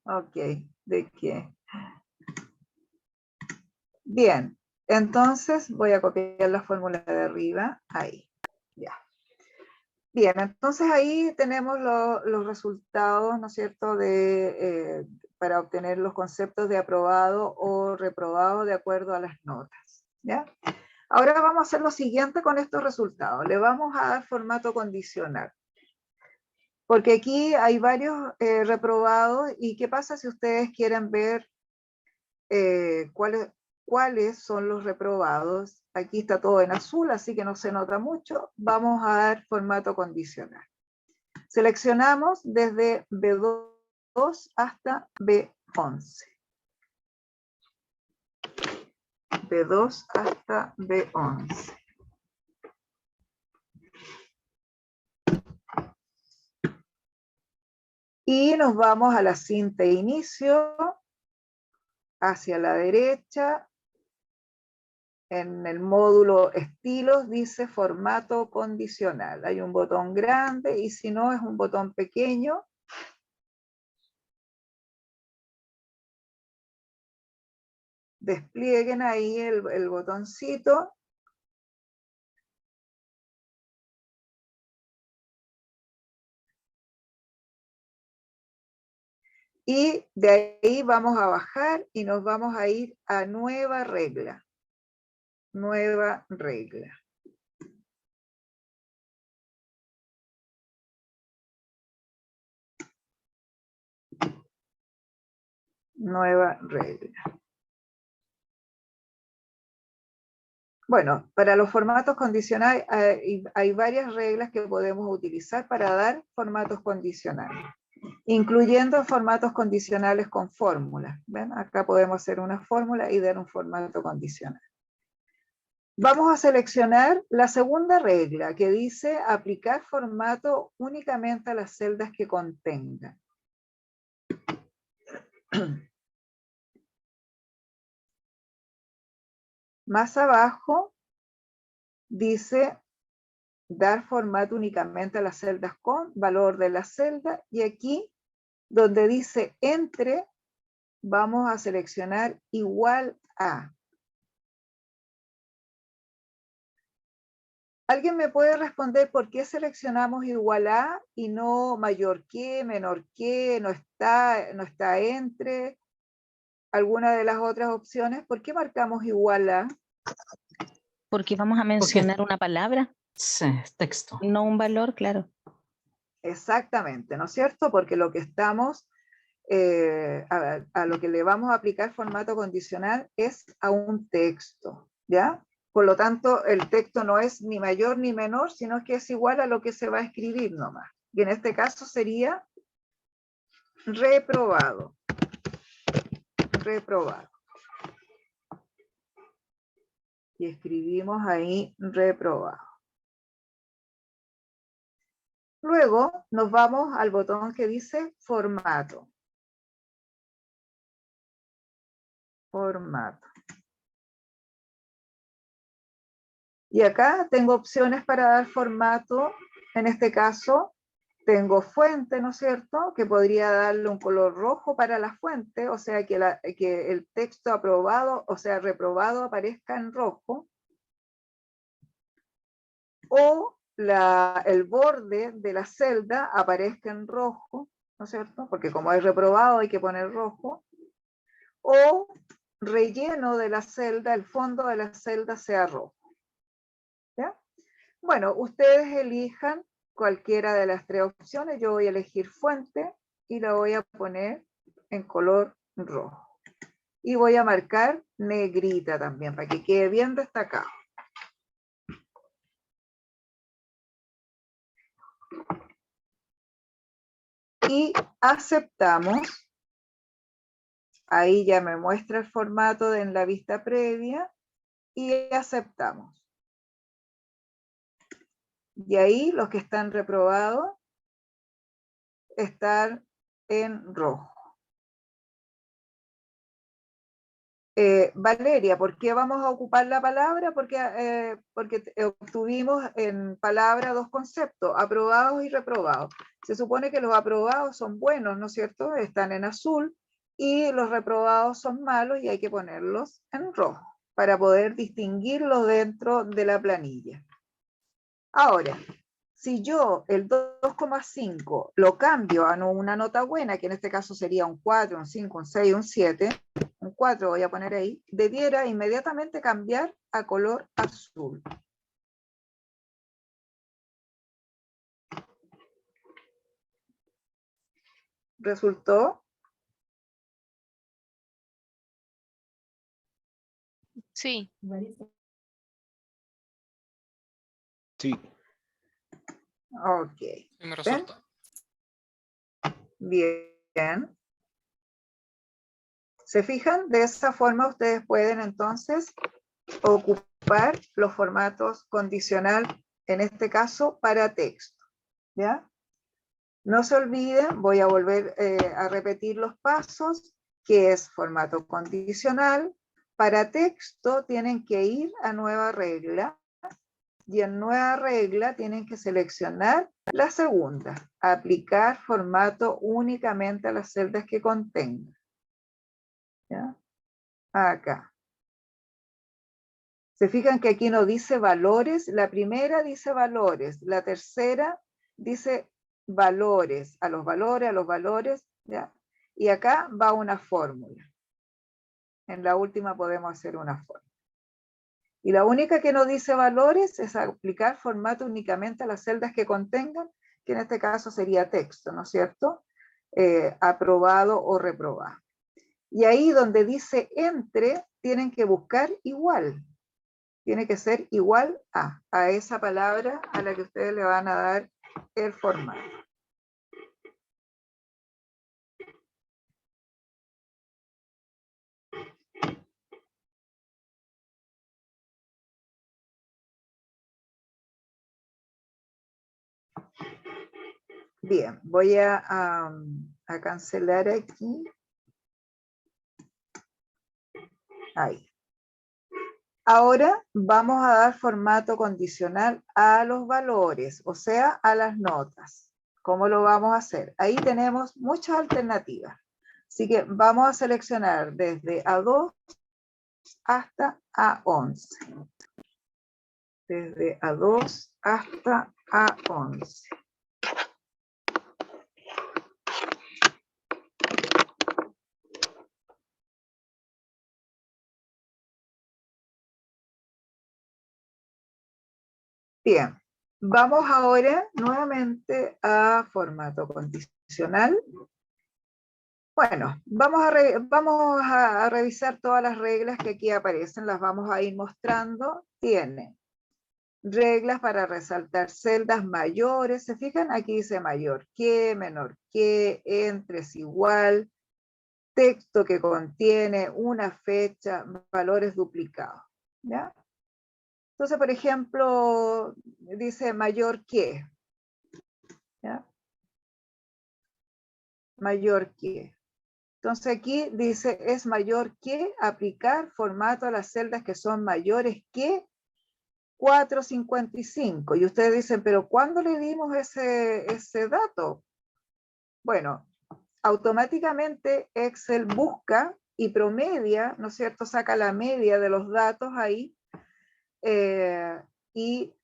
Speaker 2: Ok, ¿de qué? Bien, entonces voy a copiar la fórmula de arriba, ahí, ya. Bien, entonces ahí tenemos los resultados, ¿no es cierto?, para obtener los conceptos de aprobado o reprobado de acuerdo a las notas, ¿ya? Ahora vamos a hacer lo siguiente con estos resultados. Le vamos a dar formato condicional. Porque aquí hay varios reprobados, y ¿qué pasa si ustedes quieren ver cuáles son los reprobados? Aquí está todo en azul, así que no se nota mucho. Vamos a dar formato condicional. Seleccionamos desde B2 hasta B3. B11. B2 hasta B11. Y nos vamos a la cinta inicio, hacia la derecha, en el módulo estilos dice formato condicional. Hay un botón grande y si no es un botón pequeño. Desplieguen ahí el botoncito. Y de ahí vamos a bajar y nos vamos a ir a nueva regla. Nueva regla. Nueva regla. Bueno, para los formatos condicionales hay varias reglas que podemos utilizar para dar formatos condicionales, incluyendo formatos condicionales con fórmulas. ¿Ven? Acá podemos hacer una fórmula y dar un formato condicional. Vamos a seleccionar la segunda regla que dice aplicar formato únicamente a las celdas que contengan. Más abajo dice dar formato únicamente a las celdas con valor de la celda y aquí donde dice entre vamos a seleccionar igual a. ¿Alguien me puede responder por qué seleccionamos igual a y no mayor que, menor que, no está entre alguna de las otras opciones? ¿Por qué marcamos igual a?
Speaker 4: Porque vamos a mencionar una palabra,
Speaker 6: Sí, texto.
Speaker 4: no un valor, claro.
Speaker 2: Exactamente, ¿no es cierto? Porque lo que estamos, a lo que le vamos a aplicar formato condicional es a un texto, ¿ya? Por lo tanto, el texto no es ni mayor ni menor, sino que es igual a lo que se va a escribir nomás. Y en este caso sería reprobado. Reprobado. Y escribimos ahí reprobado. Luego nos vamos al botón que dice formato. Formato. Y acá tengo opciones para dar formato. En este caso tengo fuente, ¿no es cierto? Que podría darle un color rojo para la fuente, o sea que el texto aprobado, o sea reprobado aparezca en rojo. O el borde de la celda aparezca en rojo, ¿no es cierto? Porque como es reprobado hay que poner rojo. O relleno de la celda, el fondo de la celda sea rojo. ¿Ya? Bueno, ustedes elijan cualquiera de las tres opciones. Yo voy a elegir fuente y la voy a poner en color rojo. Y voy a marcar negrita también para que quede bien destacado. Y aceptamos. Ahí ya me muestra el formato en la vista previa y aceptamos. Y ahí los que están reprobados están en rojo. Valeria, ¿por qué vamos a ocupar la palabra? Porque obtuvimos en palabra dos conceptos, aprobados y reprobados. Se supone que los aprobados son buenos, ¿no es cierto? Están en azul y los reprobados son malos y hay que ponerlos en rojo para poder distinguirlos dentro de la planilla. Ahora, si yo el 2,5 lo cambio a una nota buena, que en este caso sería un 4, un 5, un 6, un 7, un 4 voy a poner ahí, debiera inmediatamente cambiar a color azul. ¿Resultó?
Speaker 8: Sí.
Speaker 10: Sí.
Speaker 2: Ok.
Speaker 3: Sí me resulta.
Speaker 2: Bien. ¿Se fijan? De esa forma ustedes pueden entonces ocupar los formatos condicional, en este caso para texto. ¿Ya? No se olviden, voy a volver a repetir los pasos, que es formato condicional. Para texto tienen que ir a nueva regla, y en nueva regla tienen que seleccionar la segunda, aplicar formato únicamente a las celdas que contengan. ¿Ya? Acá. Se fijan que aquí no dice valores, la primera dice valores, la tercera dice valores, a los valores, ¿ya? Y acá va una fórmula. En la última podemos hacer una fórmula. Y la única que no dice valores es aplicar formato únicamente a las celdas que contengan, que en este caso sería texto, ¿no es cierto? Aprobado o reprobado. Y ahí donde dice entre, tienen que buscar igual. Tiene que ser igual a esa palabra a la que ustedes le van a dar el formato. Bien, voy a cancelar aquí. Ahí. Ahora vamos a dar formato condicional a los valores, o sea, a las notas. ¿Cómo lo vamos a hacer? Ahí tenemos muchas alternativas. Así que vamos a seleccionar desde A2 hasta A11. Desde A2 hasta A11. Bien, vamos ahora nuevamente a formato condicional. Bueno, vamos a revisar todas las reglas que aquí aparecen, las vamos a ir mostrando. Tiene reglas para resaltar celdas mayores, ¿se fijan? Aquí dice mayor que, menor que, entre es igual, texto que contiene una fecha, valores duplicados, ¿ya? Entonces, por ejemplo, dice mayor que, ¿ya? Mayor que. Entonces aquí dice es mayor que aplicar formato a las celdas que son mayores que 455. Y ustedes dicen, pero ¿cuándo le dimos ese dato? Bueno, automáticamente Excel busca y promedia, ¿no es cierto? Saca la media de los datos ahí y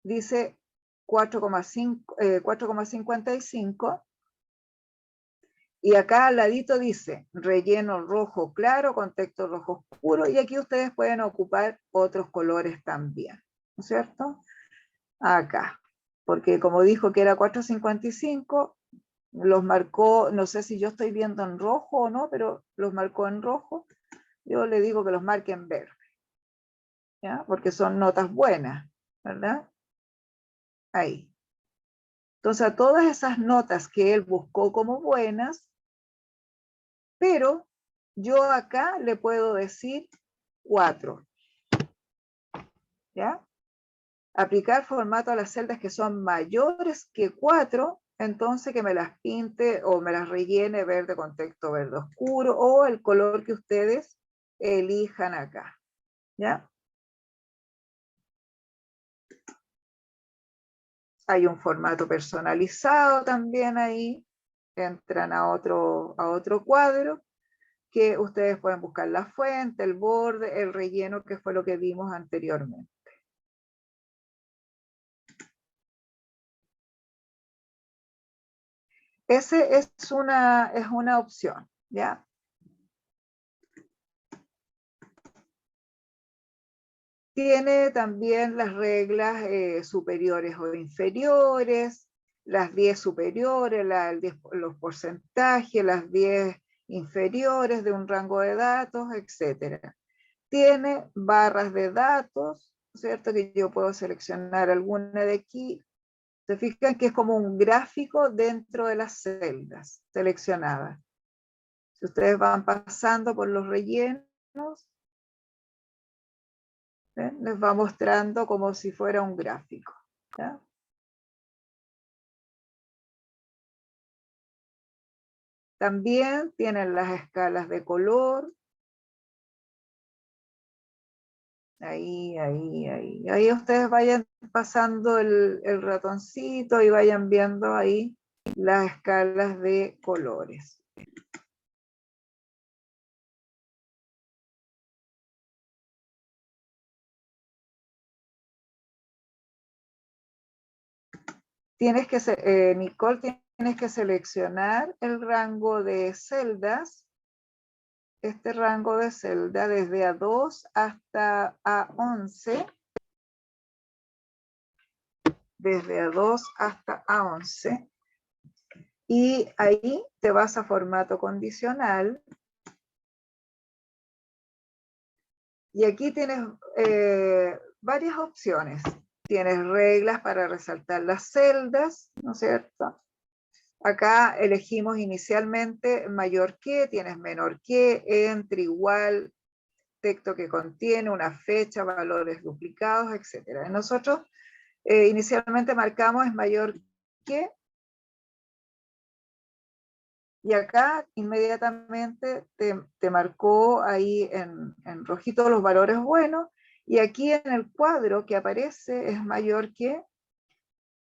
Speaker 2: dice 4,55. Y acá al ladito dice relleno rojo claro con texto rojo oscuro, y aquí ustedes pueden ocupar otros colores también, ¿no es cierto? Acá, porque como dijo que era 4,55, los marcó, no sé si yo estoy viendo en rojo o no, pero los marcó en rojo. Yo le digo que los marque en verde, ¿ya? Porque son notas buenas, ¿verdad? Ahí. Entonces a todas esas notas que él buscó como buenas, pero yo acá le puedo decir 4. ¿Ya? Aplicar formato a las celdas que son mayores que 4, entonces que me las pinte o me las rellene verde con texto verde oscuro o el color que ustedes elijan acá. ¿Ya? Hay un formato personalizado también ahí. Entran a otro cuadro que ustedes pueden buscar la fuente, el borde, el relleno, que fue lo que vimos anteriormente. Ese es una opción, ¿ya? Tiene también las reglas superiores o inferiores, las 10 superiores, los porcentajes, las 10 inferiores de un rango de datos, etc. Tiene barras de datos, ¿cierto? Que yo puedo seleccionar alguna de aquí. Se fijan que es como un gráfico dentro de las celdas seleccionadas. Si ustedes van pasando por los rellenos, les va mostrando como si fuera un gráfico. ¿Ya? También tienen las escalas de color. Ahí ustedes vayan pasando el ratoncito y vayan viendo ahí las escalas de colores. Nicole, tienes que seleccionar el rango de celdas. Este rango de celda desde A2 hasta A11. Desde A2 hasta A11. Y ahí te vas a formato condicional. Y aquí tienes varias opciones. Tienes reglas para resaltar las celdas, ¿no es cierto? Acá elegimos inicialmente mayor que, tienes menor que, entre, igual, texto que contiene, una fecha, valores duplicados, etc. Nosotros inicialmente marcamos es mayor que, y acá inmediatamente te marcó ahí en rojito los valores buenos, y aquí en el cuadro que aparece es mayor que,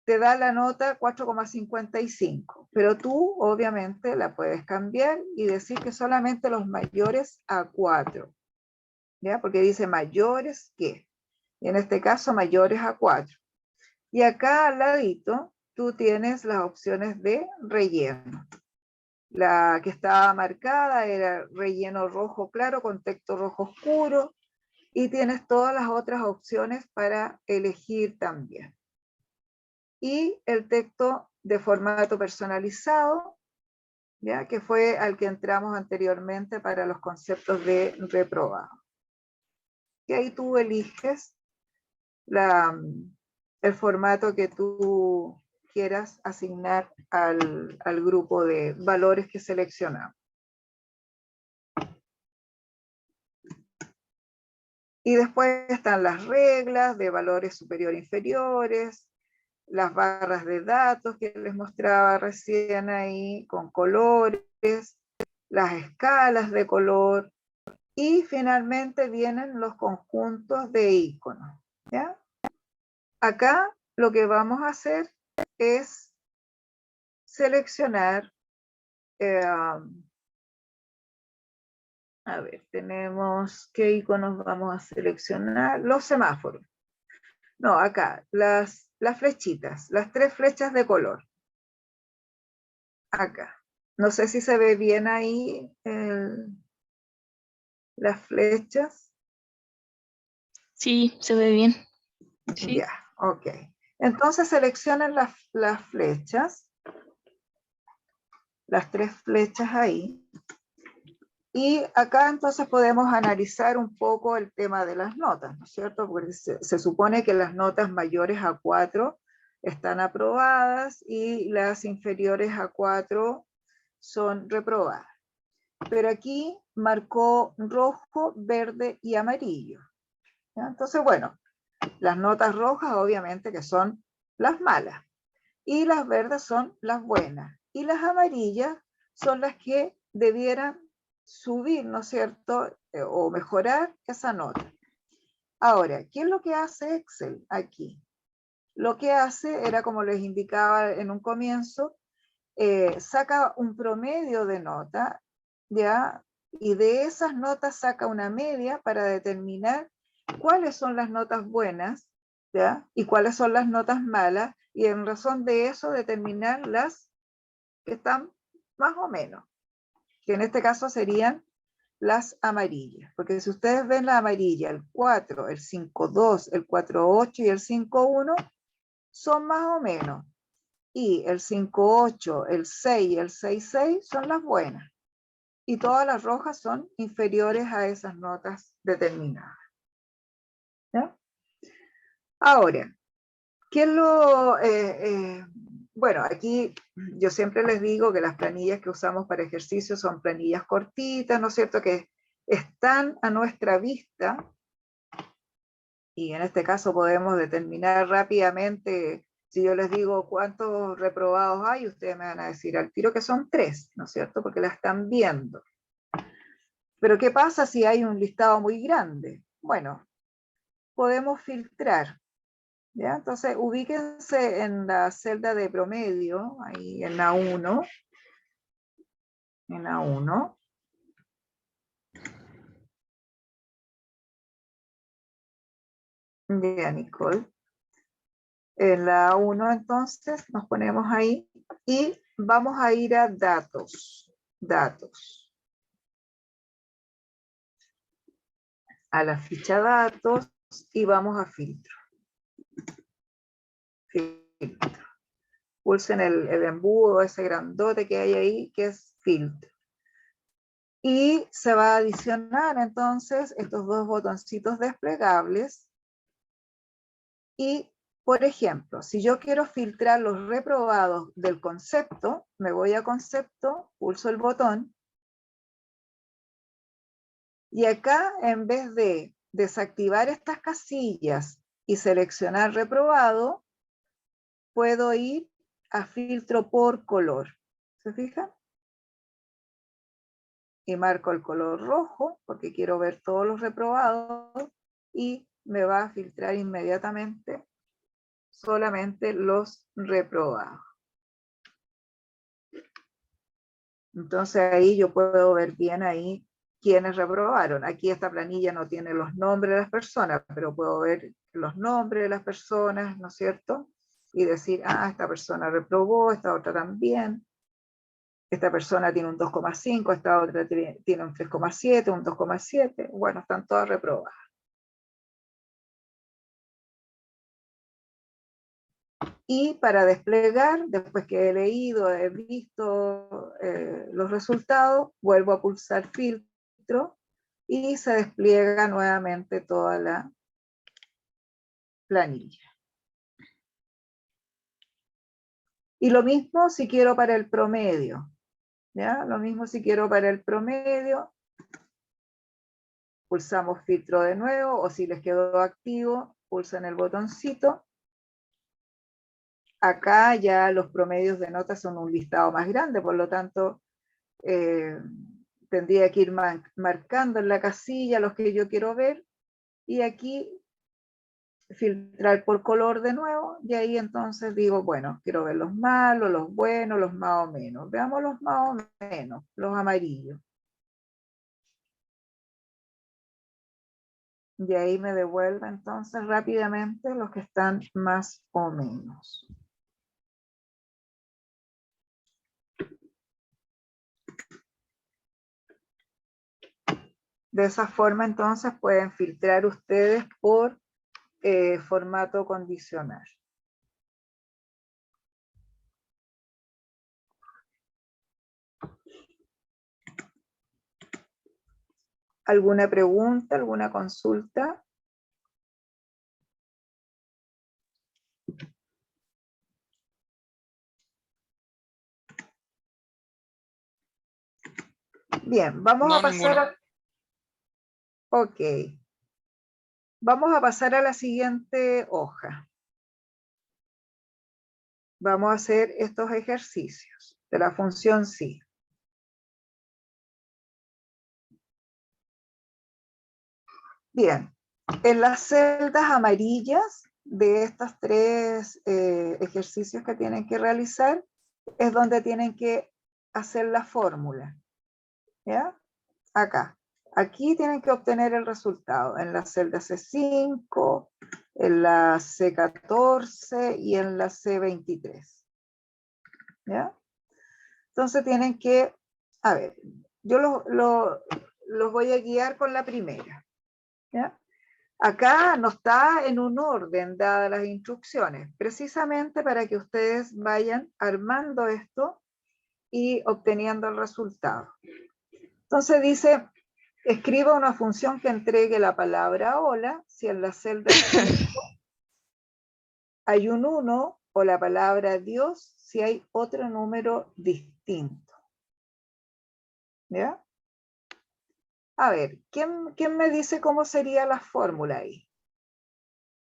Speaker 2: te da la nota 4,55, pero tú obviamente la puedes cambiar y decir que solamente los mayores a 4, ¿ya? Porque dice mayores que, y en este caso mayores a 4. Y acá al ladito tú tienes las opciones de relleno. La que estaba marcada era relleno rojo claro con texto rojo oscuro, y tienes todas las otras opciones para elegir también. Y el texto de formato personalizado, ¿ya? Que fue al que entramos anteriormente para los conceptos de reprobado. Y ahí tú eliges el formato que tú quieras asignar al grupo de valores que seleccionamos. Y después están las reglas de valores superior e inferiores, las barras de datos que les mostraba recién ahí con colores, las escalas de color, y finalmente vienen los conjuntos de iconos, ¿ya? Acá lo que vamos a hacer es seleccionar, a ver, tenemos, ¿qué iconos vamos a seleccionar? Los semáforos. No, acá, las flechitas, las 3 flechas de color. Acá. No sé si se ve bien ahí las flechas.
Speaker 4: Sí, se ve bien.
Speaker 5: Sí.
Speaker 2: Ya, ok. Entonces seleccionen las flechas, las 3 flechas ahí. Y acá entonces podemos analizar un poco el tema de las notas, ¿no es cierto? Porque se supone que las notas mayores a 4 están aprobadas y las inferiores a 4 son reprobadas. Pero aquí marcó rojo, verde y amarillo, ¿ya? Entonces, bueno, las notas rojas obviamente que son las malas, y las verdes son las buenas, y las amarillas son las que debieran subir, ¿no es cierto? O mejorar esa nota. Ahora, ¿qué es lo que hace Excel aquí? Lo que hace era, como les indicaba en un comienzo, saca un promedio de nota, ¿ya? Y de esas notas saca una media para determinar cuáles son las notas buenas, ¿ya? Y cuáles son las notas malas, y en razón de eso determinar las que están más o menos, que en este caso serían las amarillas, porque si ustedes ven la amarilla, el 4, el 5.2, el 4.8 y el 5.1 son más o menos, y el 5.8, el 6 y el 6.6 son las buenas, y todas las rojas son inferiores a esas notas determinadas, ¿ya? Ahora, ¿qué es bueno, aquí yo siempre les digo que las planillas que usamos para ejercicios son planillas cortitas, ¿no es cierto? Que están a nuestra vista y en este caso podemos determinar rápidamente, si yo les digo cuántos reprobados hay, ustedes me van a decir al tiro que son 3, ¿no es cierto? Porque la están viendo. Pero ¿qué pasa si hay un listado muy grande? Bueno, podemos filtrar. ¿Ya? Entonces, ubíquense en la celda de promedio, ahí en A1. En A1. Ya, Nicole. En la A1, entonces, nos ponemos ahí y vamos a ir a datos. Datos. A la ficha datos y vamos a filtro. Filtro. Pulsen el embudo, ese grandote que hay ahí, que es filtro. Y se va a adicionar entonces estos 2 botoncitos desplegables. Y, por ejemplo, si yo quiero filtrar los reprobados del concepto, me voy a concepto, pulso el botón. Y acá, en vez de desactivar estas casillas y seleccionar reprobado, puedo ir a filtro por color. ¿Se fijan? Y marco el color rojo, porque quiero ver todos los reprobados, y me va a filtrar inmediatamente solamente los reprobados. Entonces ahí yo puedo ver bien ahí quiénes reprobaron. Aquí esta planilla no tiene los nombres de las personas, pero puedo ver los nombres de las personas, ¿no es cierto? Y decir, ah, esta persona reprobó, esta otra también. Esta persona tiene un 2,5, esta otra tiene un 3,7, un 2,7. Bueno, están todas reprobadas. Y para desplegar, después que he leído, he visto los resultados, vuelvo a pulsar filtro y se despliega nuevamente toda la planilla. Y lo mismo si quiero para el promedio. ¿Ya? Lo mismo si quiero para el promedio. Pulsamos filtro de nuevo, o si les quedó activo, pulsan el botoncito. Acá ya los promedios de notas son un listado más grande, por lo tanto, tendría que ir marcando en la casilla los que yo quiero ver, y aquí filtrar por color de nuevo, y ahí entonces digo, bueno, quiero ver los malos, los buenos, los más o menos. Veamos los más o menos, los amarillos. Y ahí me devuelve entonces rápidamente los que están más o menos. De esa forma entonces pueden filtrar ustedes por formato condicional. ¿Alguna pregunta, alguna consulta? Bien, vamos
Speaker 3: No,
Speaker 2: a pasar a... Ok. Vamos a pasar a la siguiente hoja. Vamos a hacer estos ejercicios de la función sí. Bien, en las celdas amarillas de estos 3 ejercicios que tienen que realizar, es donde tienen que hacer la fórmula. ¿Ya? Acá. Aquí tienen que obtener el resultado en la celda C5, en la C14 y en la C23. ¿Ya? Entonces tienen que, a ver, yo los voy a guiar con la primera. ¿Ya? Acá no está en un orden dadas las instrucciones, precisamente para que ustedes vayan armando esto y obteniendo el resultado. Entonces dice, escriba una función que entregue la palabra hola si en la celda hay un 1, o la palabra Dios si hay otro número distinto. ¿Ya? A ver, ¿quién me dice cómo sería la fórmula ahí?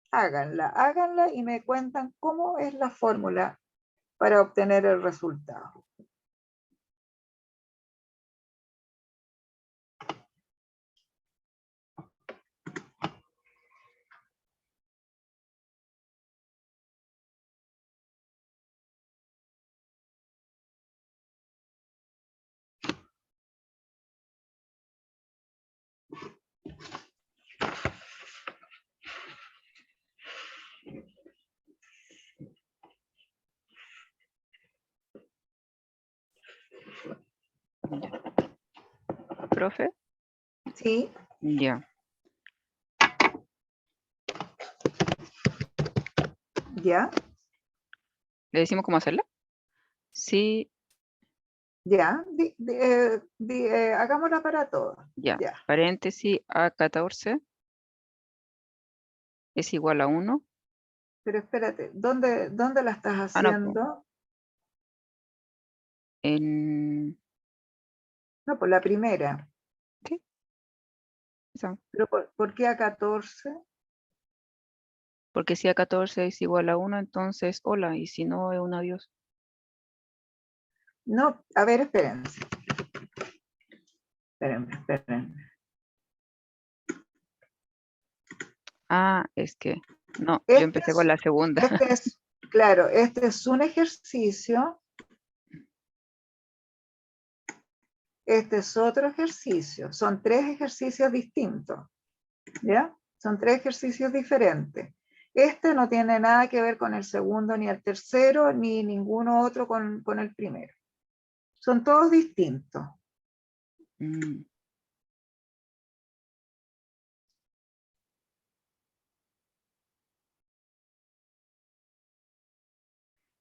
Speaker 2: Háganla y me cuentan cómo es la fórmula para obtener el resultado.
Speaker 5: Profe,
Speaker 2: ¿Sí?
Speaker 5: ya.
Speaker 2: ¿Ya?
Speaker 5: ¿Le decimos cómo hacerla? Sí,
Speaker 2: ¿Ya? Hagámosla para todos.
Speaker 5: ya.
Speaker 2: Ya.
Speaker 5: Paréntesis A14 es igual a 1.
Speaker 2: Pero espérate, ¿dónde la estás
Speaker 5: Ah, no, po.
Speaker 2: haciendo?
Speaker 5: En...
Speaker 2: No, por la primera.
Speaker 5: ¿Qué? Esa.
Speaker 2: ¿Pero por qué a 14?
Speaker 5: Porque si A14 es igual a 1, entonces hola, y si no, es un adiós.
Speaker 2: No, a ver, espérense. Espérenme.
Speaker 5: Ah, es que no, yo empecé con la segunda.
Speaker 2: Claro, este es un ejercicio. Este es otro ejercicio. Son 3 ejercicios distintos. ¿Ya? Son 3 ejercicios diferentes. Este no tiene nada que ver con el segundo, ni el tercero, ni ninguno otro con el primero. Son todos distintos.
Speaker 5: Mm.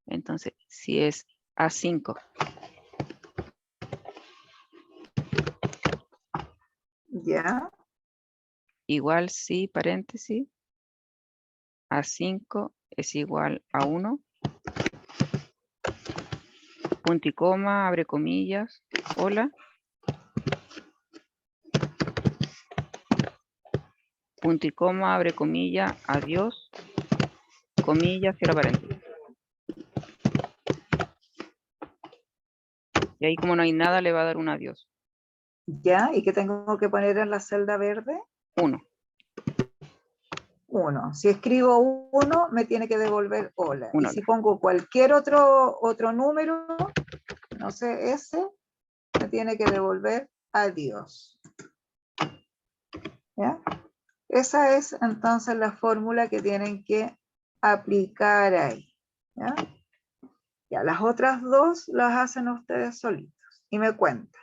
Speaker 5: Entonces, si es A5,
Speaker 2: ¿Ya?
Speaker 5: igual si, paréntesis, A5 es igual a 1, punto y coma, abre comillas, hola, punto y coma, abre comilla, adiós, comilla, cierra paréntesis. Y ahí como no hay nada, le va a dar un adiós.
Speaker 2: ¿Ya? ¿Y qué tengo que poner en la celda verde?
Speaker 5: 1.
Speaker 2: 1. Si escribo 1, me tiene que devolver hola.
Speaker 5: Un
Speaker 2: Y
Speaker 5: hola.
Speaker 2: si pongo cualquier otro número, no sé, ese, me tiene que devolver adiós. ¿Ya? Esa es entonces la fórmula que tienen que aplicar ahí. ¿Ya? Ya, las otras 2 las hacen ustedes solitos y me cuentan.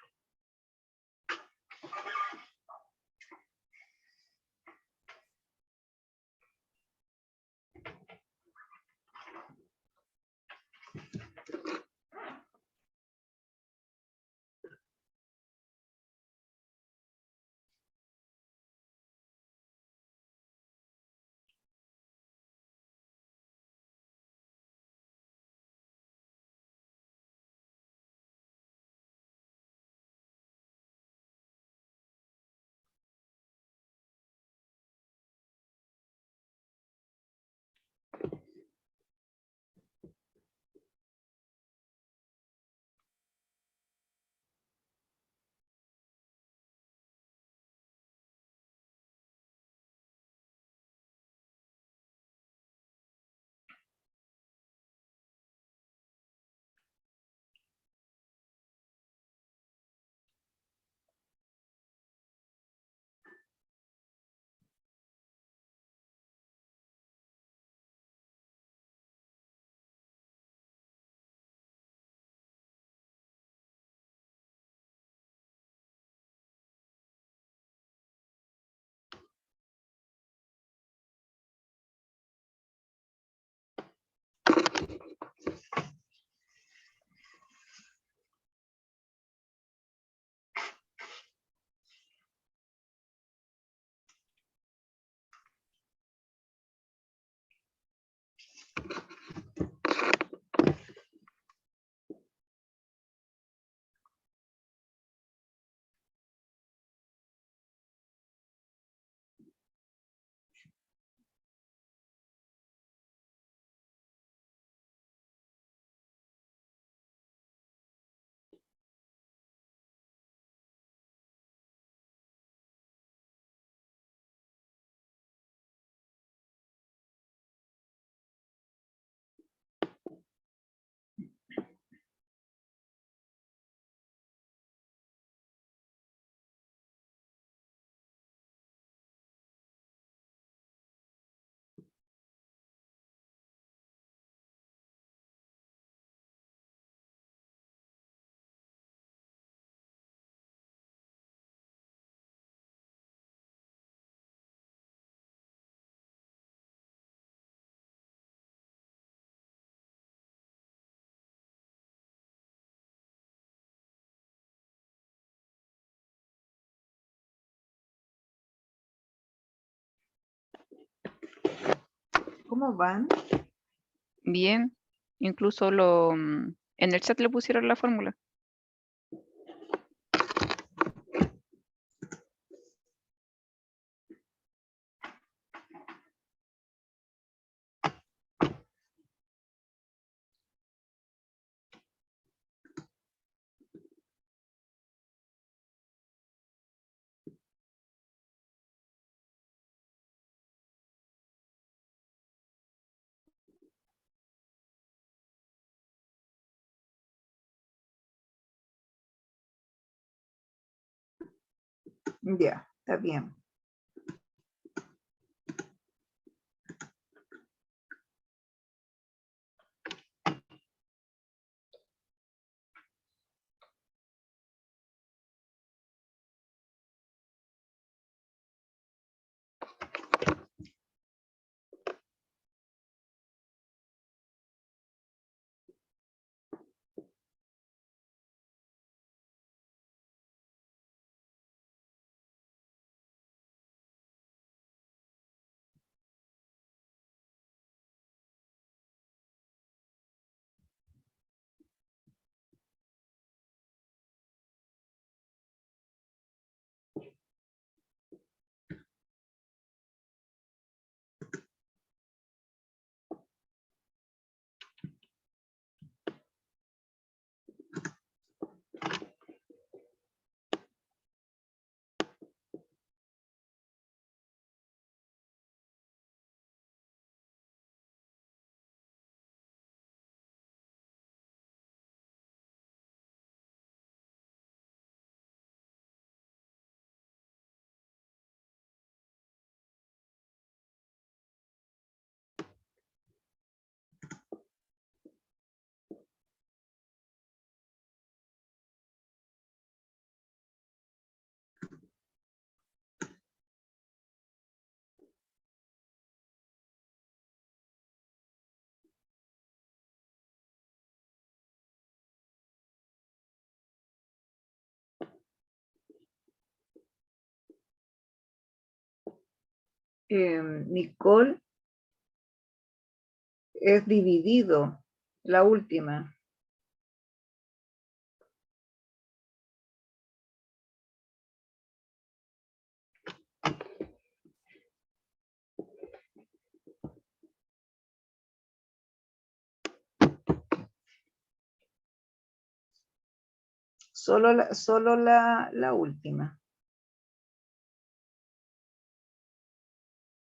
Speaker 2: ¿Cómo van?
Speaker 5: Bien. Incluso en el chat le pusieron la fórmula.
Speaker 2: Ya, está bien. Nicole, es dividido, la última. Solo la última.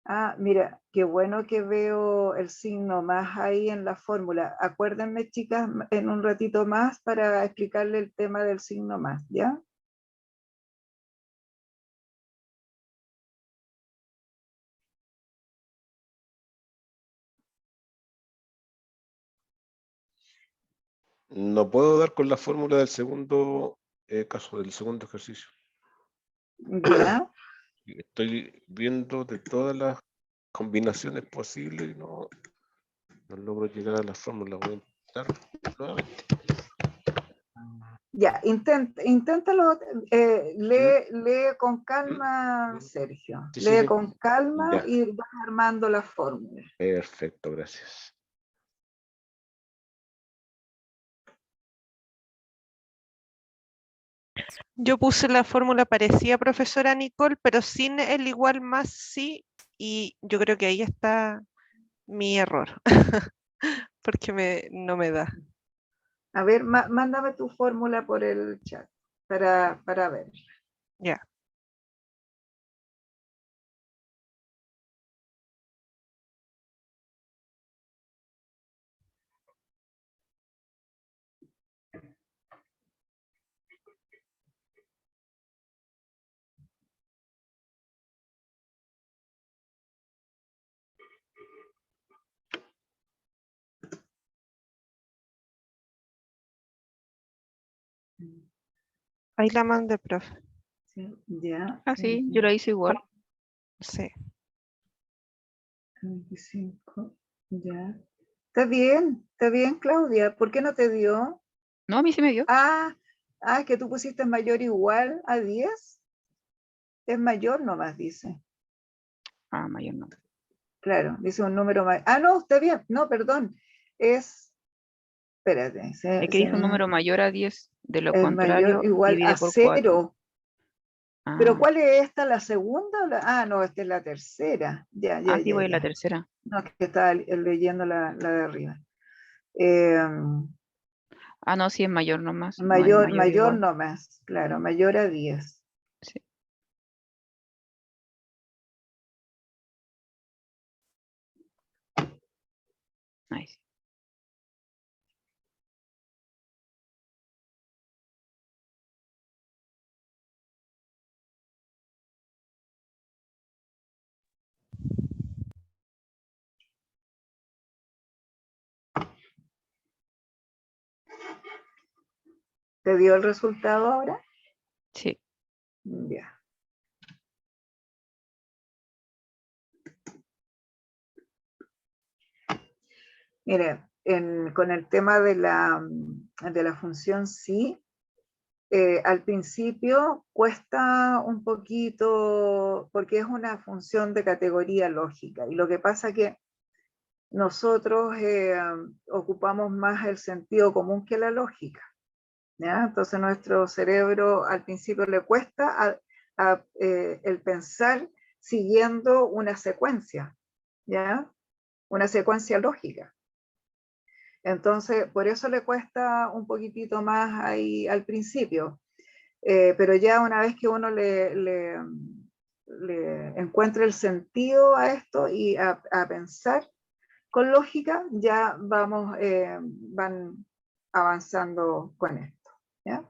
Speaker 2: Ah, mira, qué bueno que veo el signo más ahí en la fórmula. Acuérdenme, chicas, en un ratito más para explicarle el tema del signo más, ¿ya?
Speaker 10: No puedo dar con la fórmula del segundo caso, del segundo ejercicio.
Speaker 2: ¿Ya?
Speaker 10: Estoy viendo de todas las combinaciones posibles y no logro llegar a la fórmula. Voy a intentar nuevamente.
Speaker 2: Ya, inténtalo, lee con calma, Sergio.
Speaker 10: Sí,
Speaker 2: Lee
Speaker 10: sí.
Speaker 2: con calma
Speaker 10: Ya.
Speaker 2: y vas armando la fórmula.
Speaker 10: Perfecto, gracias.
Speaker 9: Yo puse la fórmula parecida, profesora Nicole, pero sin el igual más sí, y yo creo que ahí está mi error, porque no me da.
Speaker 2: A ver, mándame tu fórmula por el chat para ver.
Speaker 9: Ya. Ahí la mandé, profe.
Speaker 2: Sí, ya.
Speaker 5: Ah, sí, yo lo hice igual.
Speaker 9: Sí.
Speaker 2: 25, ya. Está bien, Claudia. ¿Por qué no te dio?
Speaker 5: No, a mí sí me dio.
Speaker 2: Ah, que tú pusiste mayor igual a 10. Es mayor nomás, dice.
Speaker 5: Ah, mayor no.
Speaker 2: Claro, dice un número mayor. Ah, no, está bien. No, perdón. Espérate.
Speaker 5: Es que dice un número mayor a 10, de lo contrario,
Speaker 2: mayor igual
Speaker 5: divide
Speaker 2: a
Speaker 5: por 4.
Speaker 2: 0. ¿Pero
Speaker 5: Ah,
Speaker 2: cuál es esta? ¿La segunda? Ah, no, esta es la tercera. Ya, ya,
Speaker 5: sí,
Speaker 2: ya,
Speaker 5: voy a la
Speaker 2: ya.
Speaker 5: tercera.
Speaker 2: No, es que estaba leyendo la de arriba.
Speaker 5: No, sí es mayor nomás. No es
Speaker 2: Mayor,
Speaker 5: mayor
Speaker 2: mayor
Speaker 5: igual.
Speaker 2: no más, claro, mayor a 10.
Speaker 5: Sí. Ahí sí.
Speaker 2: ¿Te dio el resultado ahora?
Speaker 5: Sí.
Speaker 2: Ya. Mire, con el tema de la función sí, al principio cuesta un poquito porque es una función de categoría lógica y lo que pasa que nosotros ocupamos más el sentido común que la lógica, ¿ya? Entonces nuestro cerebro al principio le cuesta el pensar siguiendo una secuencia, ¿ya? Una secuencia lógica. Entonces, por eso le cuesta un poquitito más ahí al principio. Pero ya una vez que uno le encuentra el sentido a esto y a pensar con lógica, ya van avanzando con esto, ¿ya?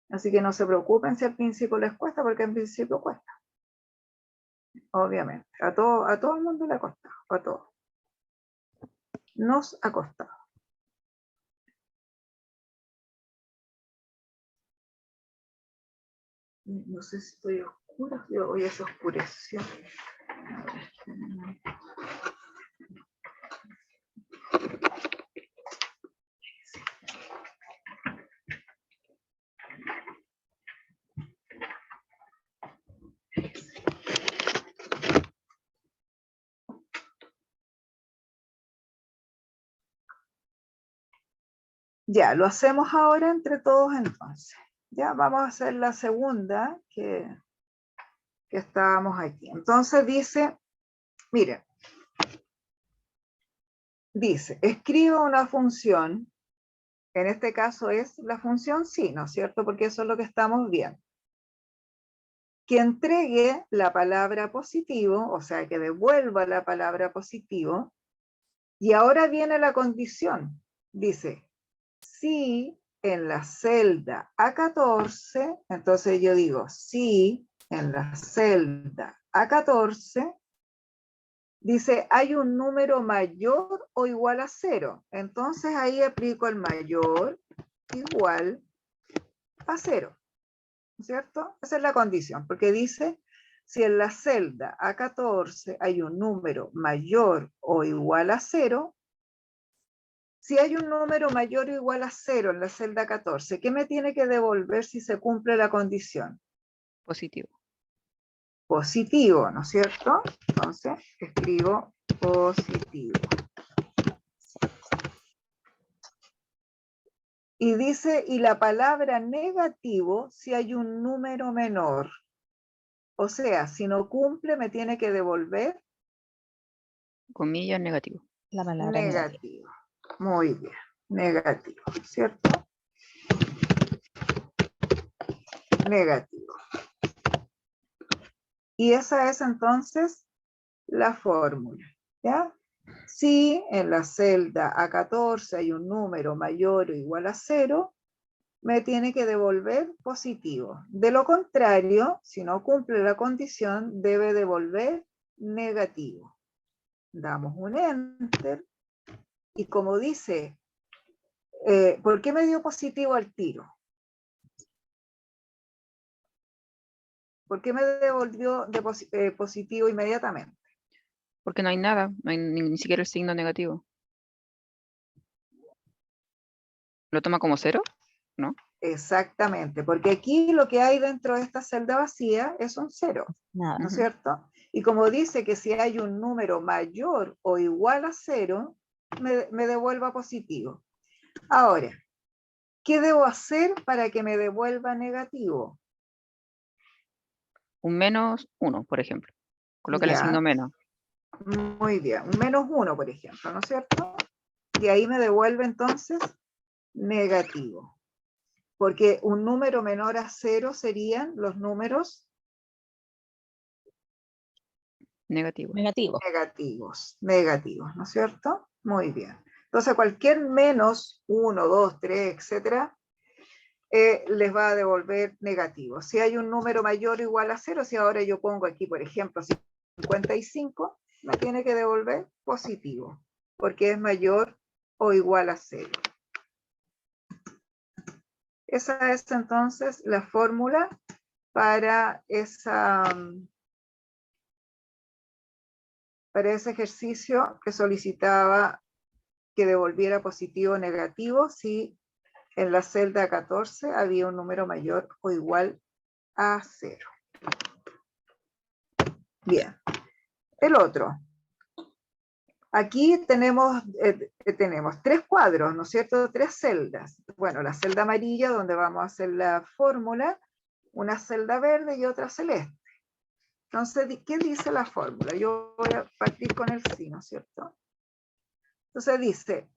Speaker 2: Así que no se preocupen si al principio les cuesta, porque al principio cuesta. Obviamente. A todo el mundo le ha costado, a todos. Nos ha costado. No sé si estoy oscura, hoy se oscureció. Ya, lo hacemos ahora entre todos entonces. Ya, vamos a hacer la segunda que estábamos aquí. Entonces dice, miren, dice, escriba una función, en este caso es la función sí, ¿no es cierto? Porque eso es lo que estamos viendo. Que entregue la palabra positivo, o sea, que devuelva la palabra positivo, y ahora viene la condición. Dice, si en la celda A14, entonces yo digo, si en la celda A14, dice, hay un número mayor o igual a 0. Entonces ahí aplico el mayor igual a 0. ¿Cierto? Esa es la condición, porque dice, si en la celda A14 hay un número mayor o igual a 0, si hay un número mayor o igual a 0 en la celda 14, ¿qué me tiene que devolver si se cumple la condición?
Speaker 5: Positivo.
Speaker 2: Positivo, ¿no es cierto? Entonces, escribo positivo. Y dice, y la palabra negativo si hay un número menor. O sea, si no cumple, me tiene que devolver
Speaker 5: Comillas, negativo.
Speaker 6: La palabra
Speaker 2: negativo. Muy bien, negativo, ¿cierto? Negativo. Y esa es entonces la fórmula, ¿ya? Si en la celda A14 hay un número mayor o igual a 0, me tiene que devolver positivo. De lo contrario, si no cumple la condición, debe devolver negativo. Damos un enter y como dice, ¿por qué me dio positivo al tiro? ¿Por qué me devolvió positivo inmediatamente?
Speaker 5: Porque no hay nada, no hay ni siquiera el signo negativo. ¿Lo toma como 0? ¿No?
Speaker 2: Exactamente, porque aquí lo que hay dentro de esta celda vacía es un 0,
Speaker 6: Nada.
Speaker 2: ¿no es cierto? Y como dice que si hay un número mayor o igual a 0, me devuelva positivo. Ahora, ¿qué debo hacer para que me devuelva negativo?
Speaker 5: Un -1, por ejemplo. Coloca el
Speaker 2: Ya.
Speaker 5: signo menos.
Speaker 2: Muy bien, un -1, por ejemplo, ¿no es cierto? Y ahí me devuelve entonces negativo. Porque un número menor a 0 serían los números
Speaker 5: Negativo.
Speaker 6: Negativo.
Speaker 2: negativos, ¿no es cierto? Muy bien. Entonces cualquier menos 1, 2, 3, etcétera, les va a devolver negativo. Si hay un número mayor o igual a 0, si ahora yo pongo aquí, por ejemplo, 55, me tiene que devolver positivo, porque es mayor o igual a 0. Esa es entonces la fórmula para ese ejercicio que solicitaba que devolviera positivo o negativo si en la celda 14 había un número mayor o igual a 0. Bien. El otro. Aquí tenemos 3 cuadros, ¿no es cierto? 3 celdas. Bueno, la celda amarilla donde vamos a hacer la fórmula, una celda verde y otra celeste. Entonces, ¿qué dice la fórmula? Yo voy a partir con el sí, ¿no es cierto? Entonces dice,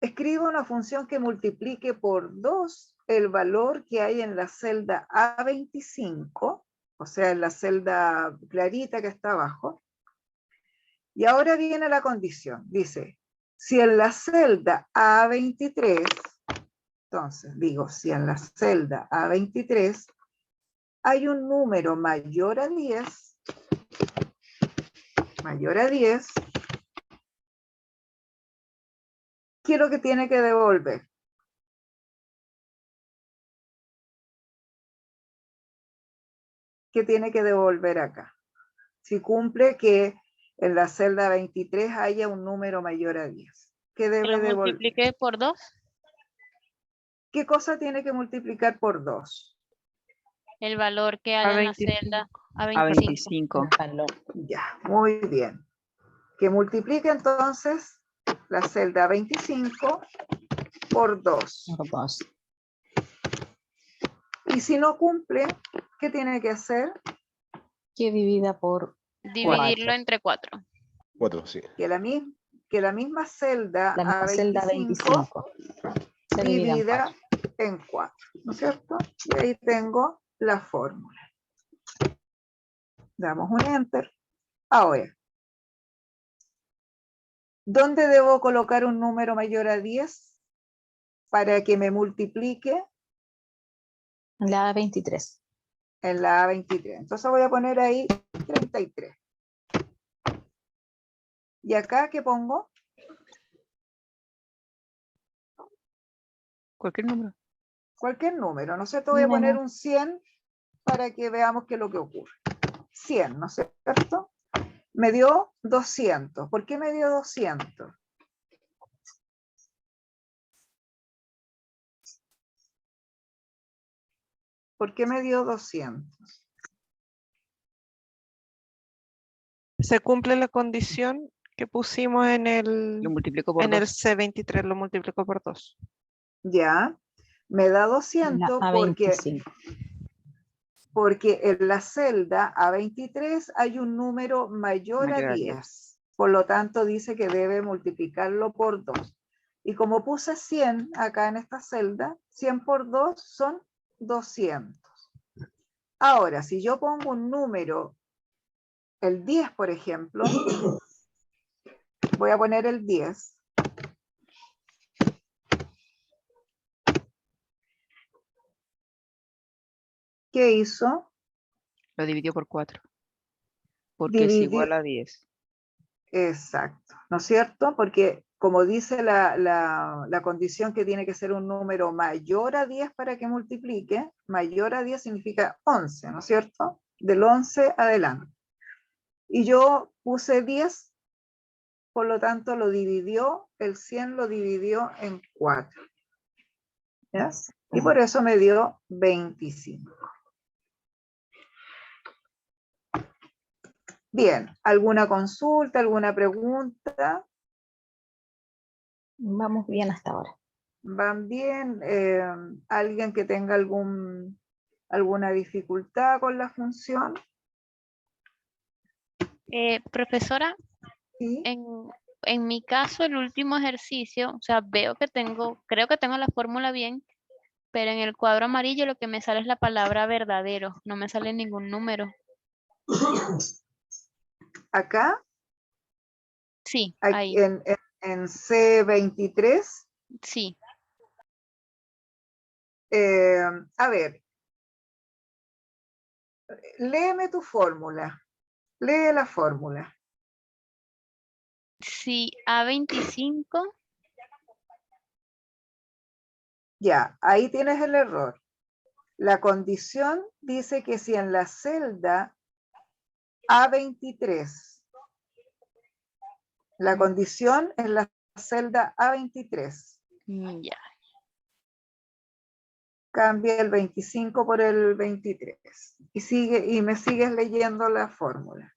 Speaker 2: escriba una función que multiplique por 2 el valor que hay en la celda A25, o sea, en la celda clarita que está abajo. Y ahora viene la condición. Dice, si en la celda A23, entonces digo, si en la celda A23 hay un número mayor a 10, ¿qué es lo que tiene que devolver? ¿Qué tiene que devolver acá? Si cumple que en la celda 23 haya un número mayor a 10. ¿Qué
Speaker 8: Que
Speaker 2: debe
Speaker 8: lo
Speaker 2: devolver?
Speaker 8: multiplique por 2.
Speaker 2: ¿Qué cosa tiene que multiplicar por 2?
Speaker 8: El valor que haya en la celda A25.
Speaker 5: A25.
Speaker 2: Ya, muy bien. Que multiplique entonces la celda 25 por 2.
Speaker 6: Por 2.
Speaker 2: Y si no cumple, ¿qué tiene que hacer?
Speaker 6: Que divida por
Speaker 8: Dividirlo entre 4.
Speaker 10: 4, sí.
Speaker 2: Que la misma celda
Speaker 6: la celda
Speaker 2: A25
Speaker 6: 25. Se divide en
Speaker 2: divida en 4, ¿no es cierto? Y ahí tengo la fórmula. Damos un enter. Ahora, ¿dónde debo colocar un número mayor a 10 para que me multiplique?
Speaker 6: la A23.
Speaker 2: En la A23. Entonces voy a poner ahí 33. ¿Y acá qué pongo?
Speaker 5: Cualquier número.
Speaker 2: Cualquier número, ¿no es cierto? Voy a poner un 100 para que veamos qué es lo que ocurre. 100, ¿no es cierto? Me dio 200. ¿Por qué me dio 200? ¿Por qué me dio 200?
Speaker 9: Se cumple la condición que pusimos en
Speaker 5: Lo multiplico por
Speaker 9: el
Speaker 5: 2.
Speaker 9: C23, lo multiplico por 2.
Speaker 2: Ya, me da
Speaker 6: La
Speaker 2: 200
Speaker 6: A25.
Speaker 2: porque en la celda A23 hay un número mayor a 10. Por lo tanto, dice que debe multiplicarlo por 2. Y como puse 100 acá en esta celda, 100 por 2 son 200. Ahora, si yo pongo un número, el 10, por ejemplo, voy a poner el 10. ¿Qué hizo?
Speaker 5: Lo dividió por 4. Porque es igual a 10.
Speaker 2: Exacto, ¿no es cierto? Porque como dice la condición que tiene que ser un número mayor a 10 para que multiplique, mayor a 10 significa 11, ¿no es cierto? Del 11 adelante. Y yo puse 10, por lo tanto lo dividió, el 100 lo dividió en 4. ¿Ya? Y por eso me dio 25. Bien, ¿alguna consulta, alguna pregunta?
Speaker 6: Vamos bien hasta ahora.
Speaker 2: ¿Van bien? ¿Alguien que tenga alguna dificultad con la función?
Speaker 8: Profesora,
Speaker 2: ¿Sí?
Speaker 8: en mi caso, el último ejercicio, o sea, creo que tengo la fórmula bien, pero en el cuadro amarillo lo que me sale es la palabra verdadero, no me sale ningún número.
Speaker 2: Acá,
Speaker 8: Sí,
Speaker 2: aquí
Speaker 8: ahí,
Speaker 2: en C23,
Speaker 8: sí.
Speaker 2: a ver, léeme tu fórmula. Lee la fórmula.
Speaker 8: Si A25,
Speaker 2: Ya, ahí tienes el error. La condición dice que si en la celda A23, la condición es la celda A23,
Speaker 8: ya.
Speaker 2: cambia el 25 por el 23 y me sigues leyendo la fórmula.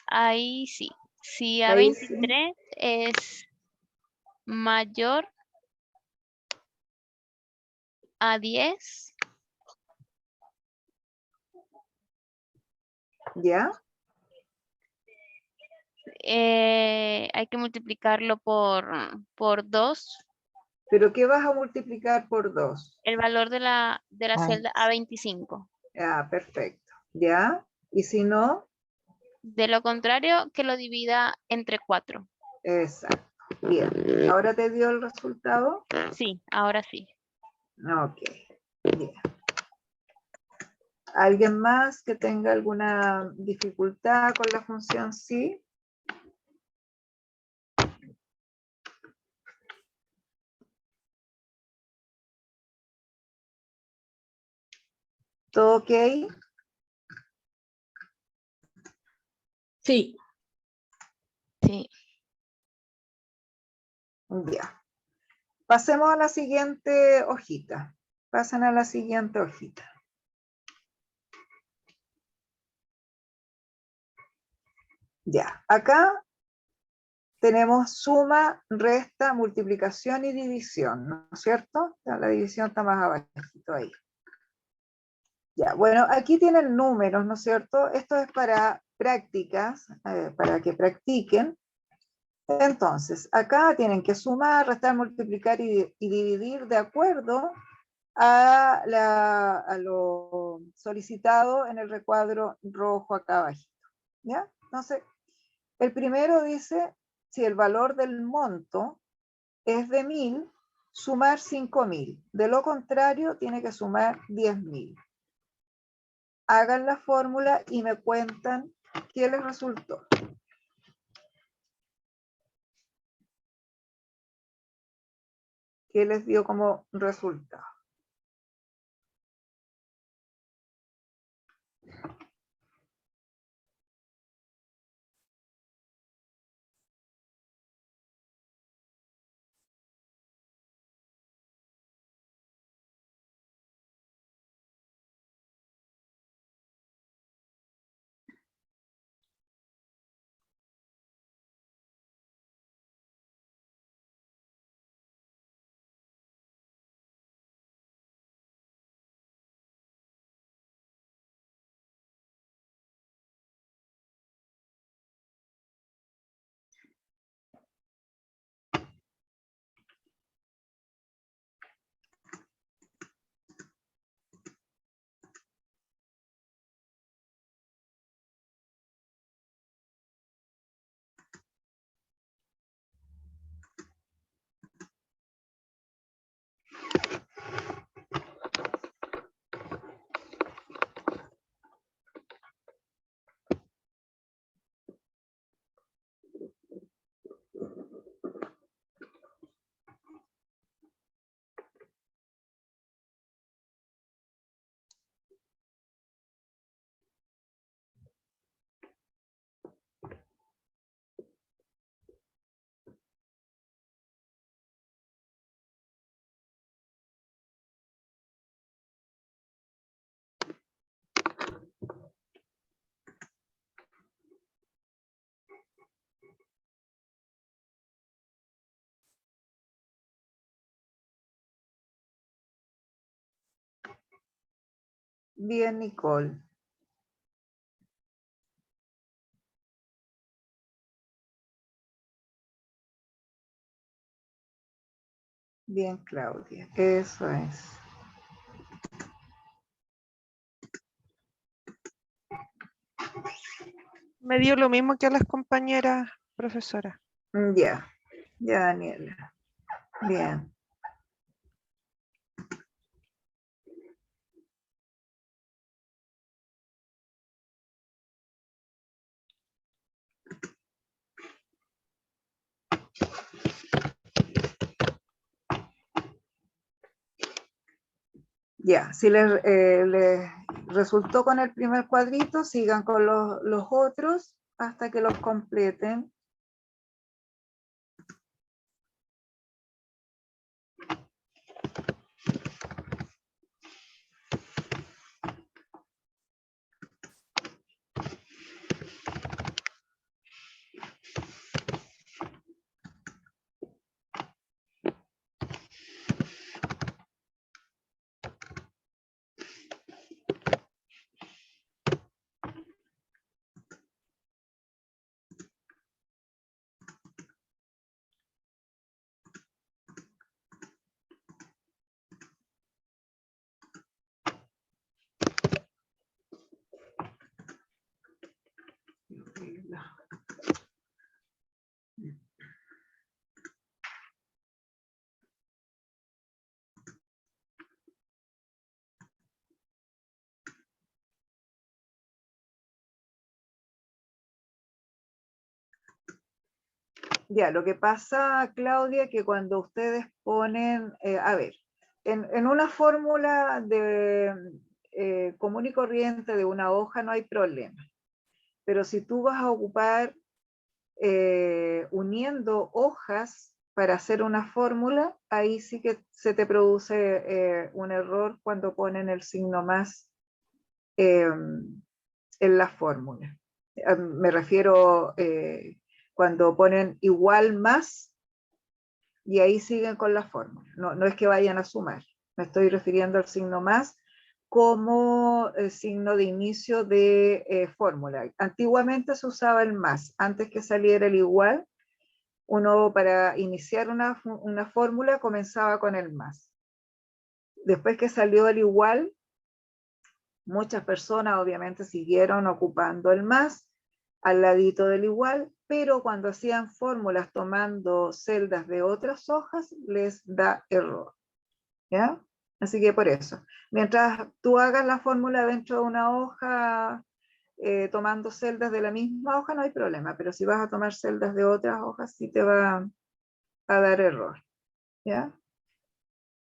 Speaker 8: Ahí sí. Si
Speaker 2: Ahí sí.
Speaker 8: A23 es mayor a 10,
Speaker 2: ¿Ya?
Speaker 8: hay que multiplicarlo por 2,
Speaker 2: ¿Pero qué vas a multiplicar por 2?
Speaker 8: el valor de la celda A25.
Speaker 2: Ah, perfecto. ¿Ya? Y si no,
Speaker 8: De lo contrario, que lo divida entre 4.
Speaker 2: exacto. Bien. ¿Ahora te dio el resultado?
Speaker 8: Sí, ahora sí.
Speaker 2: Ok. Bien. ¿Alguien más que tenga alguna dificultad con la función sí? ¿Todo ok?
Speaker 7: Sí.
Speaker 4: Sí.
Speaker 2: Ya. Pasemos a la siguiente hojita. Pasen a la siguiente hojita. Ya. Acá tenemos suma, resta, multiplicación y división, ¿no es cierto? La división está más abajito ahí. Ya, bueno, aquí tienen números, ¿no es cierto? Esto es para prácticas, para que practiquen. Entonces, acá tienen que sumar, restar, multiplicar y dividir de acuerdo a lo solicitado en el recuadro rojo acá abajo. ¿Ya? Entonces, el primero dice, si el valor del monto es de 1000, sumar 5000. De lo contrario, tiene que sumar 10.000. Hagan la fórmula y me cuentan qué les resultó. ¿Qué les dio como resultado? Bien, Nicole. Bien, Claudia. Eso es.
Speaker 9: Me dio lo mismo que a las compañeras profesoras.
Speaker 2: Ya, ya, Daniela. Bien. Ya, si les resultó con el primer cuadrito, sigan con los otros hasta que los completen. Ya, lo que pasa, Claudia, que cuando ustedes ponen, a ver, en una fórmula de común y corriente de una hoja no hay problema, pero si tú vas a ocupar uniendo hojas para hacer una fórmula, ahí sí que se te produce un error cuando ponen el signo más en la fórmula. Me refiero cuando ponen igual más y ahí siguen con la fórmula. No es que vayan a sumar. Me estoy refiriendo al signo más como signo de inicio de fórmula. Antiguamente se usaba el más. Antes que saliera el igual, uno para iniciar una fórmula comenzaba con el más. Después que salió el igual, muchas personas obviamente siguieron ocupando el más al ladito del igual, pero cuando hacían fórmulas tomando celdas de otras hojas, les da error. ¿Ya? Así que por eso, mientras tú hagas la fórmula dentro de una hoja, tomando celdas de la misma hoja, no hay problema, pero si vas a tomar celdas de otras hojas, sí te va a dar error. ¿Ya?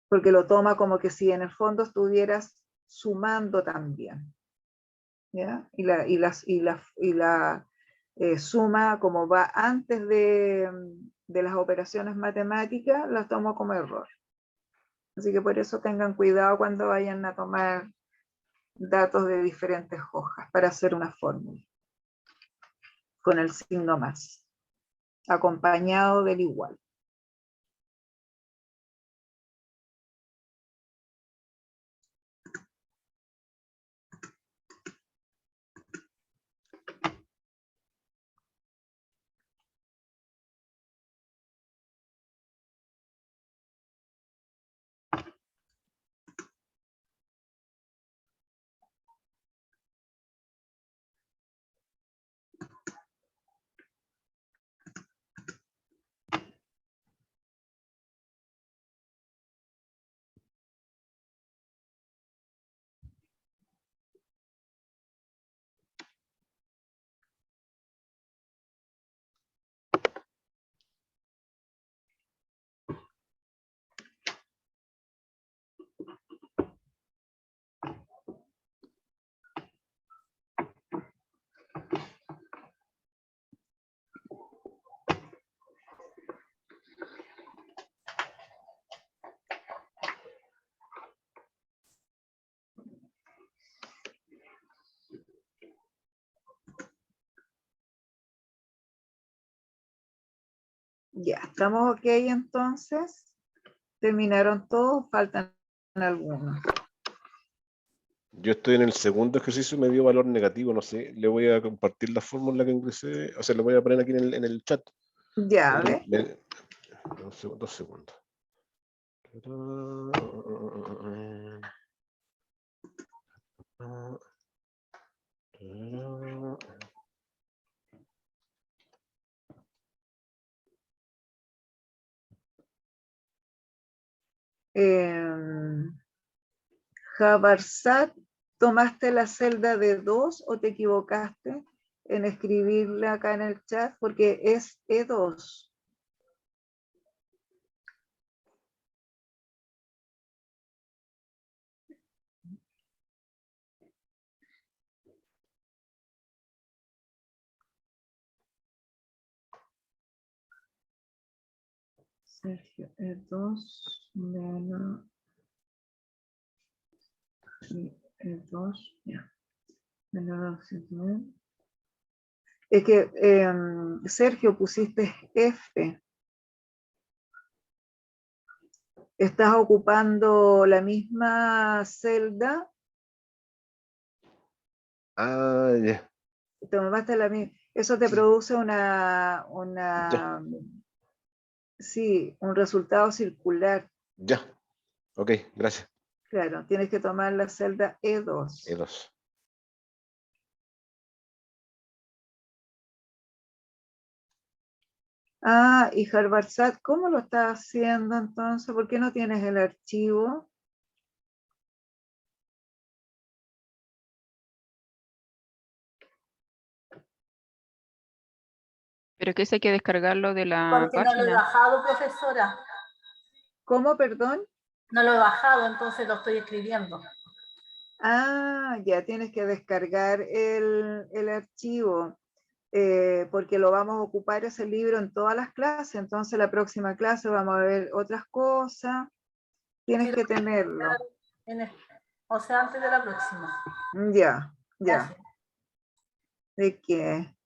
Speaker 2: Porque lo toma como que si en el fondo estuvieras sumando también. ¿Ya? Y la suma, como va antes de las operaciones matemáticas, la tomo como error. Así que por eso tengan cuidado cuando vayan a tomar datos de diferentes hojas para hacer una fórmula con el signo más, acompañado del igual. Ya, estamos ok entonces. Terminaron todos, faltan algunos.
Speaker 10: Yo estoy en el segundo ejercicio y me dio valor negativo, no sé, le voy a compartir la fórmula que ingresé, o sea, le voy a poner aquí en el chat.
Speaker 2: Ya, ¿ves?
Speaker 10: Dos segundos.
Speaker 2: Jabarsat, ¿tomaste la celda de 2 o te equivocaste en escribirla acá en el chat? Porque es E2. Sergio, E2 menos E2, ya. Menos 209. Es que, Sergio, pusiste F. Estás ocupando la misma celda.
Speaker 10: Ah, ya.
Speaker 2: Tomaste la misma. Eso te produce
Speaker 10: Ya.
Speaker 2: Sí, un resultado circular.
Speaker 10: Ya. Ok, gracias.
Speaker 2: Claro, tienes que tomar la celda E2.
Speaker 10: E2.
Speaker 2: Ah, y Harbarsat, ¿cómo lo estás haciendo entonces? ¿Por qué no tienes el archivo?
Speaker 5: Pero que ese hay que descargarlo de la
Speaker 1: Porque no lo he
Speaker 5: página.
Speaker 1: bajado, profesora.
Speaker 2: ¿Cómo, perdón?
Speaker 1: No lo he bajado, entonces lo estoy escribiendo.
Speaker 2: Ah, ya tienes que descargar el archivo, porque lo vamos a ocupar ese libro en todas las clases, entonces la próxima clase vamos a ver otras cosas, tienes que tenerlo.
Speaker 1: O sea, antes de la próxima.
Speaker 2: Ya, ya.
Speaker 1: Gracias.
Speaker 2: ¿De qué?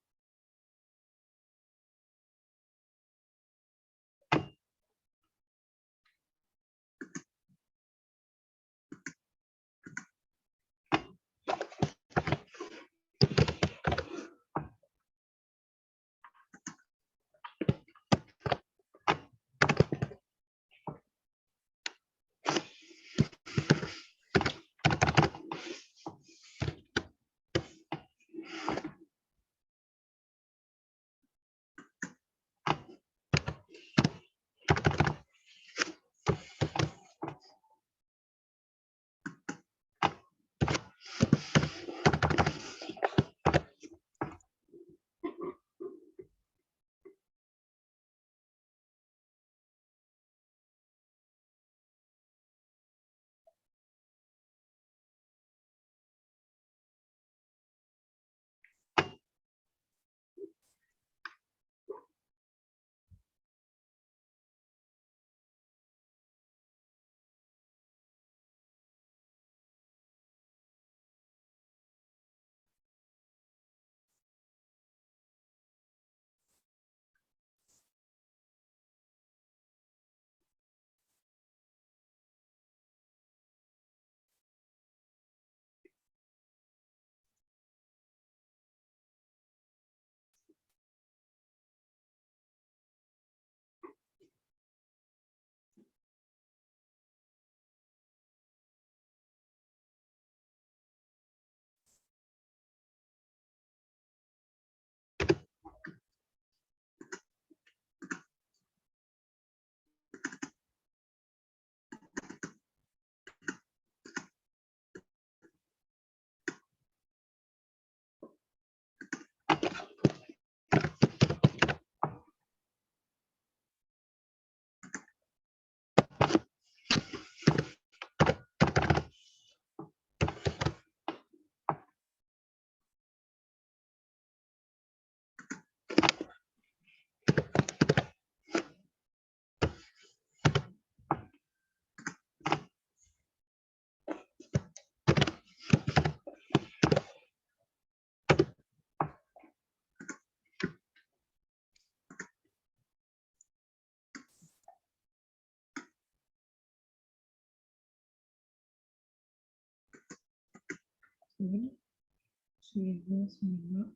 Speaker 2: Sí, 2 menos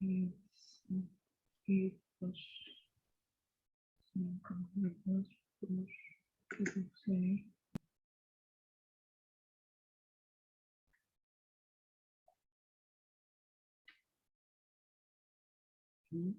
Speaker 2: y 2, 5, 2, 6. Aquí.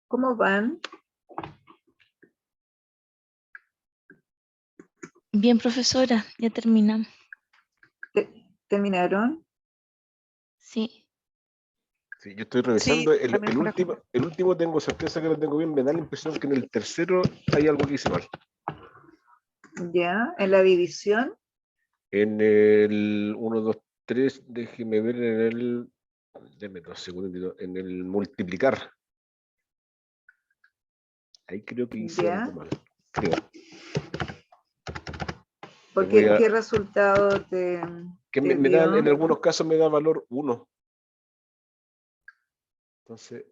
Speaker 2: ¿Cómo van?
Speaker 4: Bien, profesora, ya terminamos.
Speaker 2: ¿Terminaron?
Speaker 4: Sí.
Speaker 10: Sí, yo estoy revisando
Speaker 9: Sí, también por acá.
Speaker 10: el último tengo certeza que lo tengo bien, me da la impresión que en el tercero hay algo que hice mal.
Speaker 2: Ya, en la división.
Speaker 10: En el 1, 2, 3, déjeme ver en el, déjeme 2 segundos, en el multiplicar. Ahí creo que hice
Speaker 2: Ya.
Speaker 10: algo mal, creo.
Speaker 2: Porque, ¿qué resultado te
Speaker 10: me da,
Speaker 2: dio?
Speaker 10: en algunos casos me da valor 1. Entonces,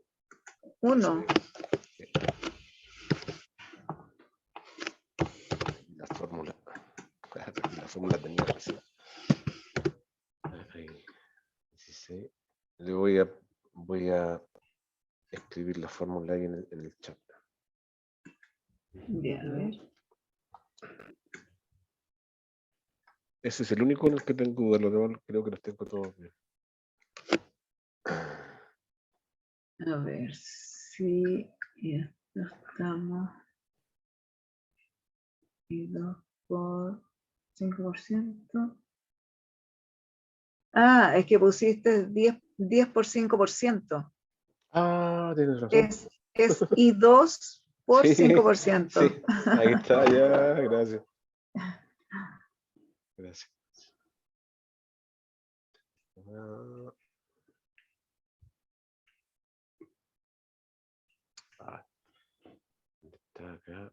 Speaker 2: 1.
Speaker 10: la fórmula tenía recién. Ahí, 16. Le voy a escribir la fórmula ahí en el chat.
Speaker 2: Bien, a ver.
Speaker 10: Ese es el único en el que tengo duda, los demás creo que los tengo todos bien.
Speaker 2: A ver si ya estamos. Y 2 por 5%. Ah, es que pusiste 10 por 5%.
Speaker 10: Ah, tienes razón.
Speaker 2: Es I2 por
Speaker 10: Sí,
Speaker 2: 5%.
Speaker 10: sí, ahí está, ya, gracias. Gracias. Está acá.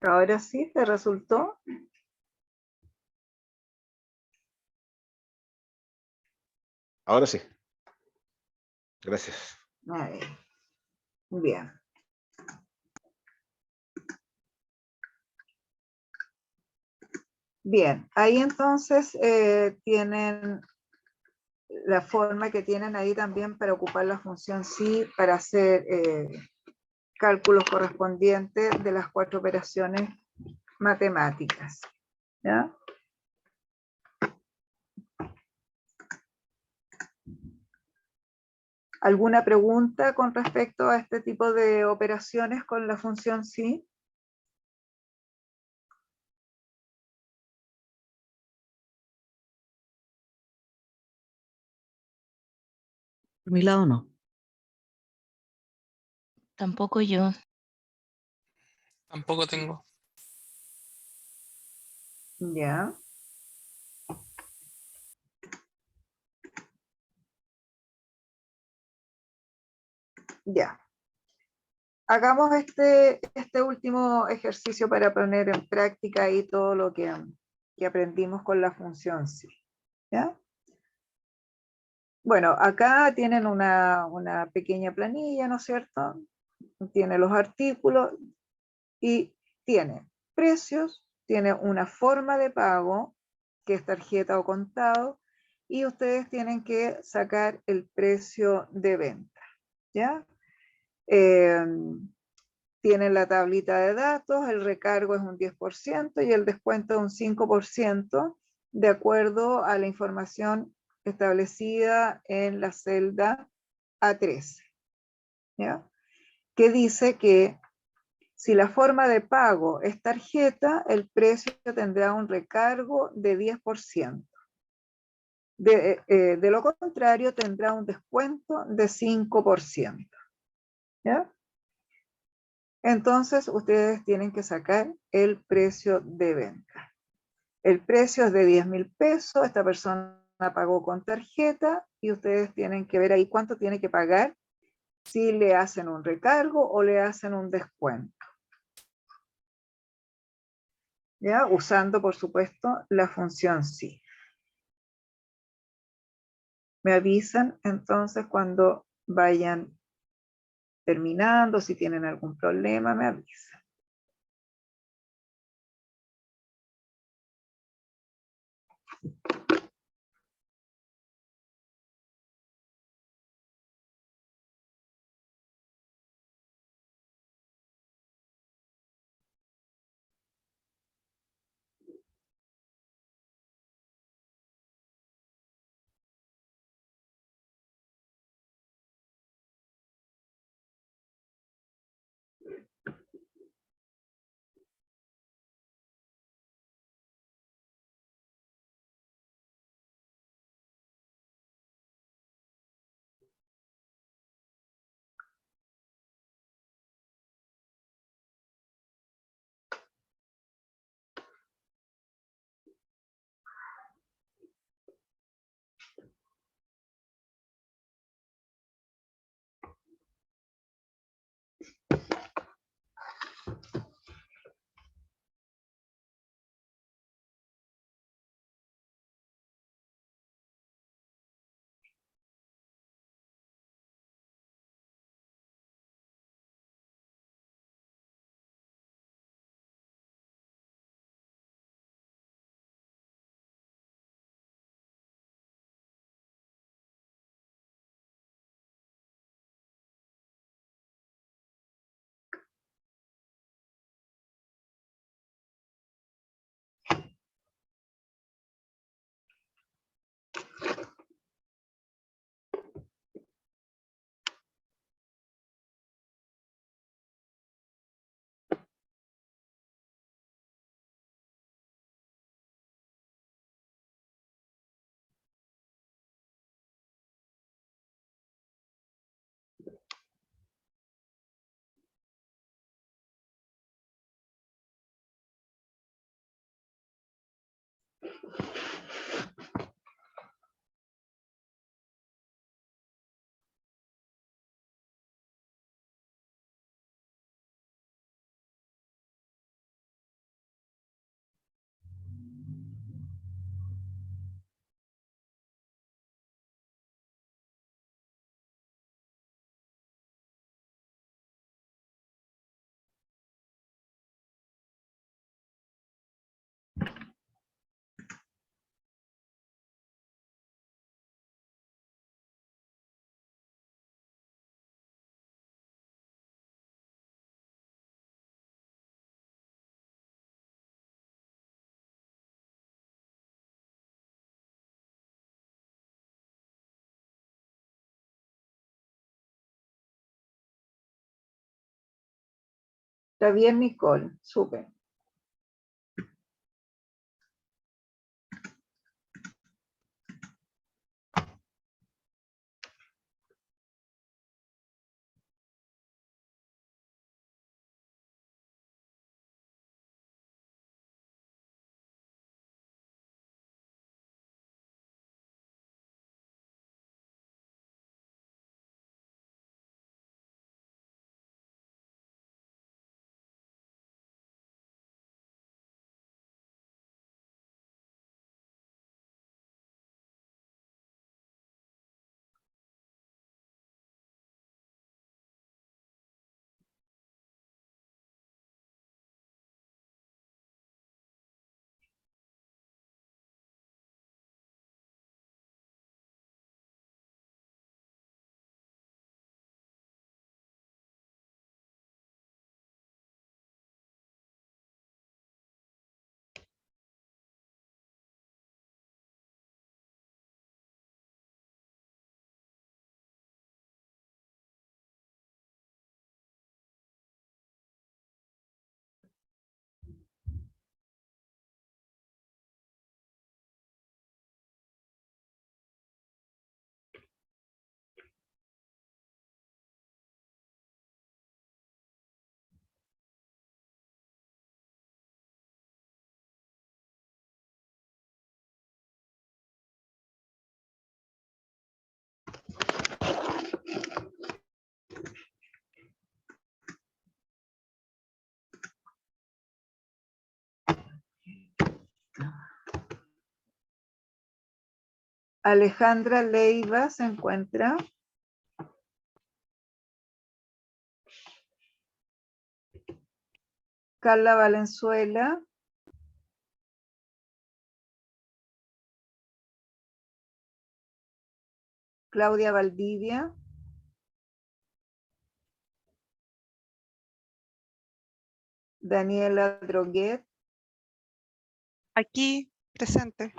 Speaker 2: Ahora sí, ¿te resultó?
Speaker 10: Ahora sí. Gracias.
Speaker 2: A ver. Bien. Bien, ahí entonces tienen la forma que tienen ahí también para ocupar la función sí, para hacer cálculos correspondientes de las 4 operaciones matemáticas. ¿Ya? ¿Alguna pregunta con respecto a este tipo de operaciones con la función sí?
Speaker 6: Por mi lado no.
Speaker 4: Tampoco yo.
Speaker 3: Tampoco tengo.
Speaker 2: Ya. Ya. Hagamos este último ejercicio para poner en práctica ahí todo lo que aprendimos con la función sí. ¿Ya? Bueno, acá tienen una pequeña planilla, ¿no es cierto? Tiene los artículos y tiene precios, tiene una forma de pago, que es tarjeta o contado, y ustedes tienen que sacar el precio de venta, ¿ya? Tienen la tablita de datos, el recargo es un 10% y el descuento es un 5%, de acuerdo a la información establecida en la celda A13, ¿ya? Que dice que si la forma de pago es tarjeta, el precio tendrá un recargo de 10%. De lo contrario, tendrá un descuento de 5%, ¿ya? Entonces, ustedes tienen que sacar el precio de venta. El precio es de 10.000 pesos, esta persona pagó con tarjeta y ustedes tienen que ver ahí cuánto tiene que pagar si le hacen un recargo o le hacen un descuento. ¿Ya? Usando, por supuesto, la función sí. Me avisan entonces cuando vayan terminando, si tienen algún problema, me avisan. Está bien, Nicole, súper. Alejandra Leiva se encuentra. Carla Valenzuela. Claudia Valdivia. Daniela Droguet.
Speaker 9: Aquí, presente.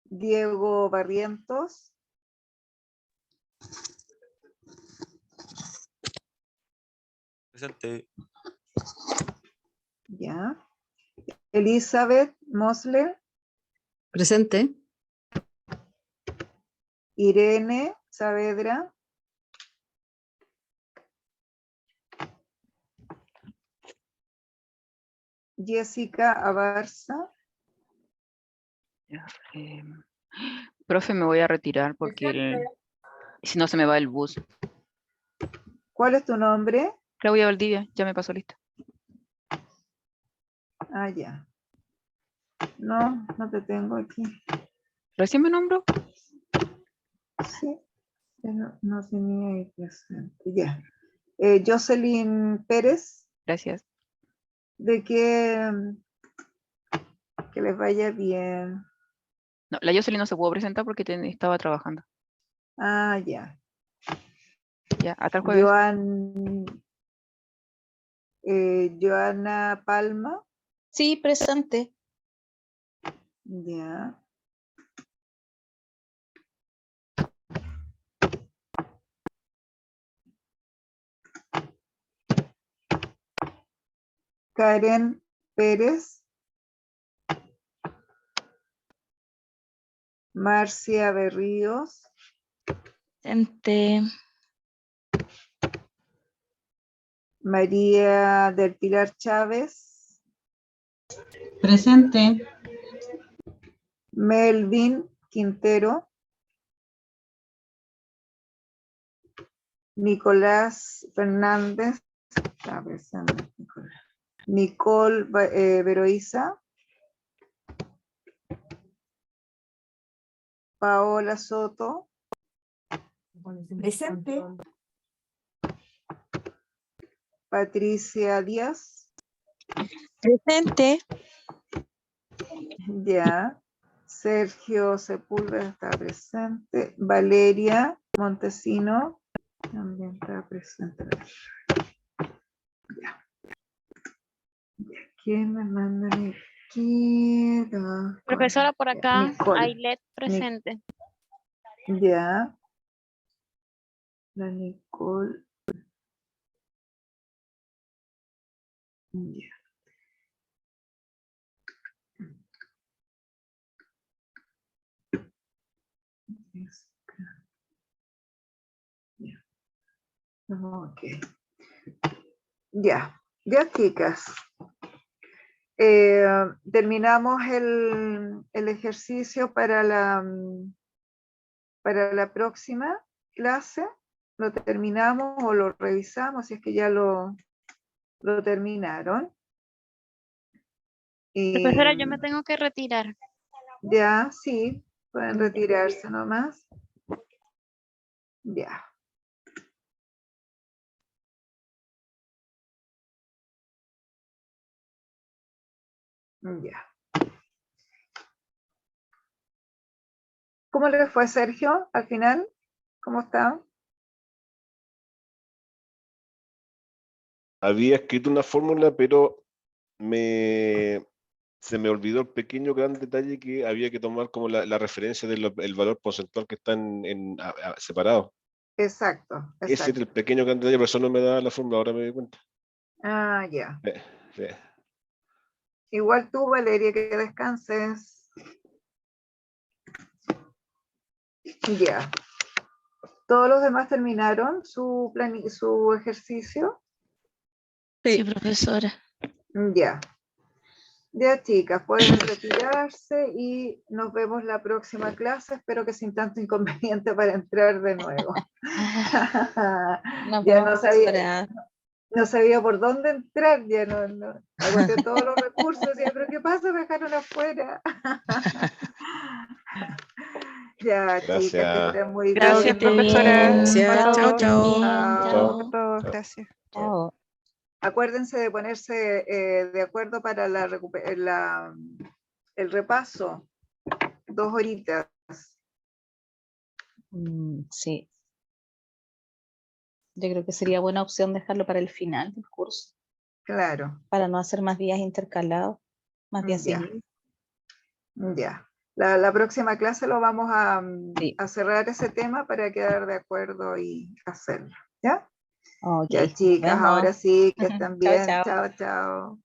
Speaker 2: Diego Barrientos.
Speaker 11: Presente.
Speaker 2: Ya. Elizabeth Mosler.
Speaker 6: Presente.
Speaker 2: Irene Saavedra. Jessica Abarza.
Speaker 5: Ya, profe, me voy a retirar porque si no se me va el bus.
Speaker 2: ¿Cuál es tu nombre?
Speaker 5: Claudia Valdivia, ya me pasó lista.
Speaker 2: Ah, ya. No, no te tengo aquí.
Speaker 5: ¿Recién me nombró?
Speaker 2: Sí, pero no tenía ahí presente. Ya. Jocelyn Pérez.
Speaker 5: Gracias.
Speaker 2: De que les vaya bien.
Speaker 5: No, la Jocelyn no se pudo presentar porque estaba trabajando.
Speaker 2: Ah, ya.
Speaker 5: Ya, hasta el jueves.
Speaker 2: Joana Palma.
Speaker 4: Sí, presente.
Speaker 2: Ya. Karen Pérez. Marcia Berríos.
Speaker 4: Presente.
Speaker 2: María del Pilar Chávez.
Speaker 12: Presente.
Speaker 2: Melvin Quintero. Nicolás Fernández. Está presente, Nicolás. Nicole Veroiza. Paola Soto.
Speaker 7: Presente.
Speaker 2: Patricia Díaz.
Speaker 4: Presente.
Speaker 2: Ya. Sergio Sepúlveda está presente. Valeria Montesino también está presente. Ya. ¿Quién me mandan aquí?
Speaker 8: Profesora, por acá,
Speaker 2: Nicole.
Speaker 8: Ailet presente.
Speaker 2: Ya. La Nicole. Ya. Ya. Ok. Ya. Ya, chicas. Terminamos el ejercicio para la próxima clase. Lo terminamos o lo revisamos si es que ya lo terminaron.
Speaker 8: Profesora, yo me tengo que retirar.
Speaker 2: Ya, sí, pueden retirarse nomás. Ya. Ya. ¿Cómo le fue, Sergio, al final? ¿Cómo está?
Speaker 10: Había escrito una fórmula, pero se me olvidó el pequeño gran detalle que había que tomar como la referencia del valor porcentual que están separado.
Speaker 2: Exacto,
Speaker 10: Ese es
Speaker 2: exacto.
Speaker 10: el pequeño gran detalle, por eso no me da la fórmula, ahora me doy cuenta.
Speaker 2: Ah, ya.
Speaker 10: Sí.
Speaker 2: Igual tú, Valeria, que descanses. Ya. ¿Todos los demás terminaron su ejercicio?
Speaker 4: Sí, profesora.
Speaker 2: Ya. Ya, chicas, pueden retirarse y nos vemos la próxima clase. Espero que sin tanto inconveniente para entrar de nuevo. Ya no sabía por dónde entrar, ya no agoté todos los recursos, ya, pero ¿qué pasa? Me dejaron afuera. Ya, chicas, que
Speaker 10: Gracias.
Speaker 2: estén muy
Speaker 9: Gracias,
Speaker 2: bien.
Speaker 9: profesora.
Speaker 6: Gracias,
Speaker 9: Para
Speaker 6: chao,
Speaker 9: todos.
Speaker 6: chao.
Speaker 10: Chao.
Speaker 9: Por todo, gracias.
Speaker 4: Chao.
Speaker 2: Acuérdense de ponerse de acuerdo para el repaso. 2 horitas.
Speaker 4: Sí. Yo creo que sería buena opción dejarlo para el final del curso,
Speaker 2: Claro,
Speaker 4: para no hacer más días intercalados, más días
Speaker 2: Ya.
Speaker 4: seguidos.
Speaker 2: ya. La próxima clase lo vamos
Speaker 4: Sí.
Speaker 2: a cerrar ese tema para quedar de acuerdo y hacerlo. ¿Ya?
Speaker 4: Ok,
Speaker 2: Ya,
Speaker 4: nos
Speaker 2: chicas,
Speaker 4: vemos.
Speaker 2: ahora sí, que estén
Speaker 4: Chao,
Speaker 2: bien.
Speaker 4: chao.
Speaker 2: Chao, chao.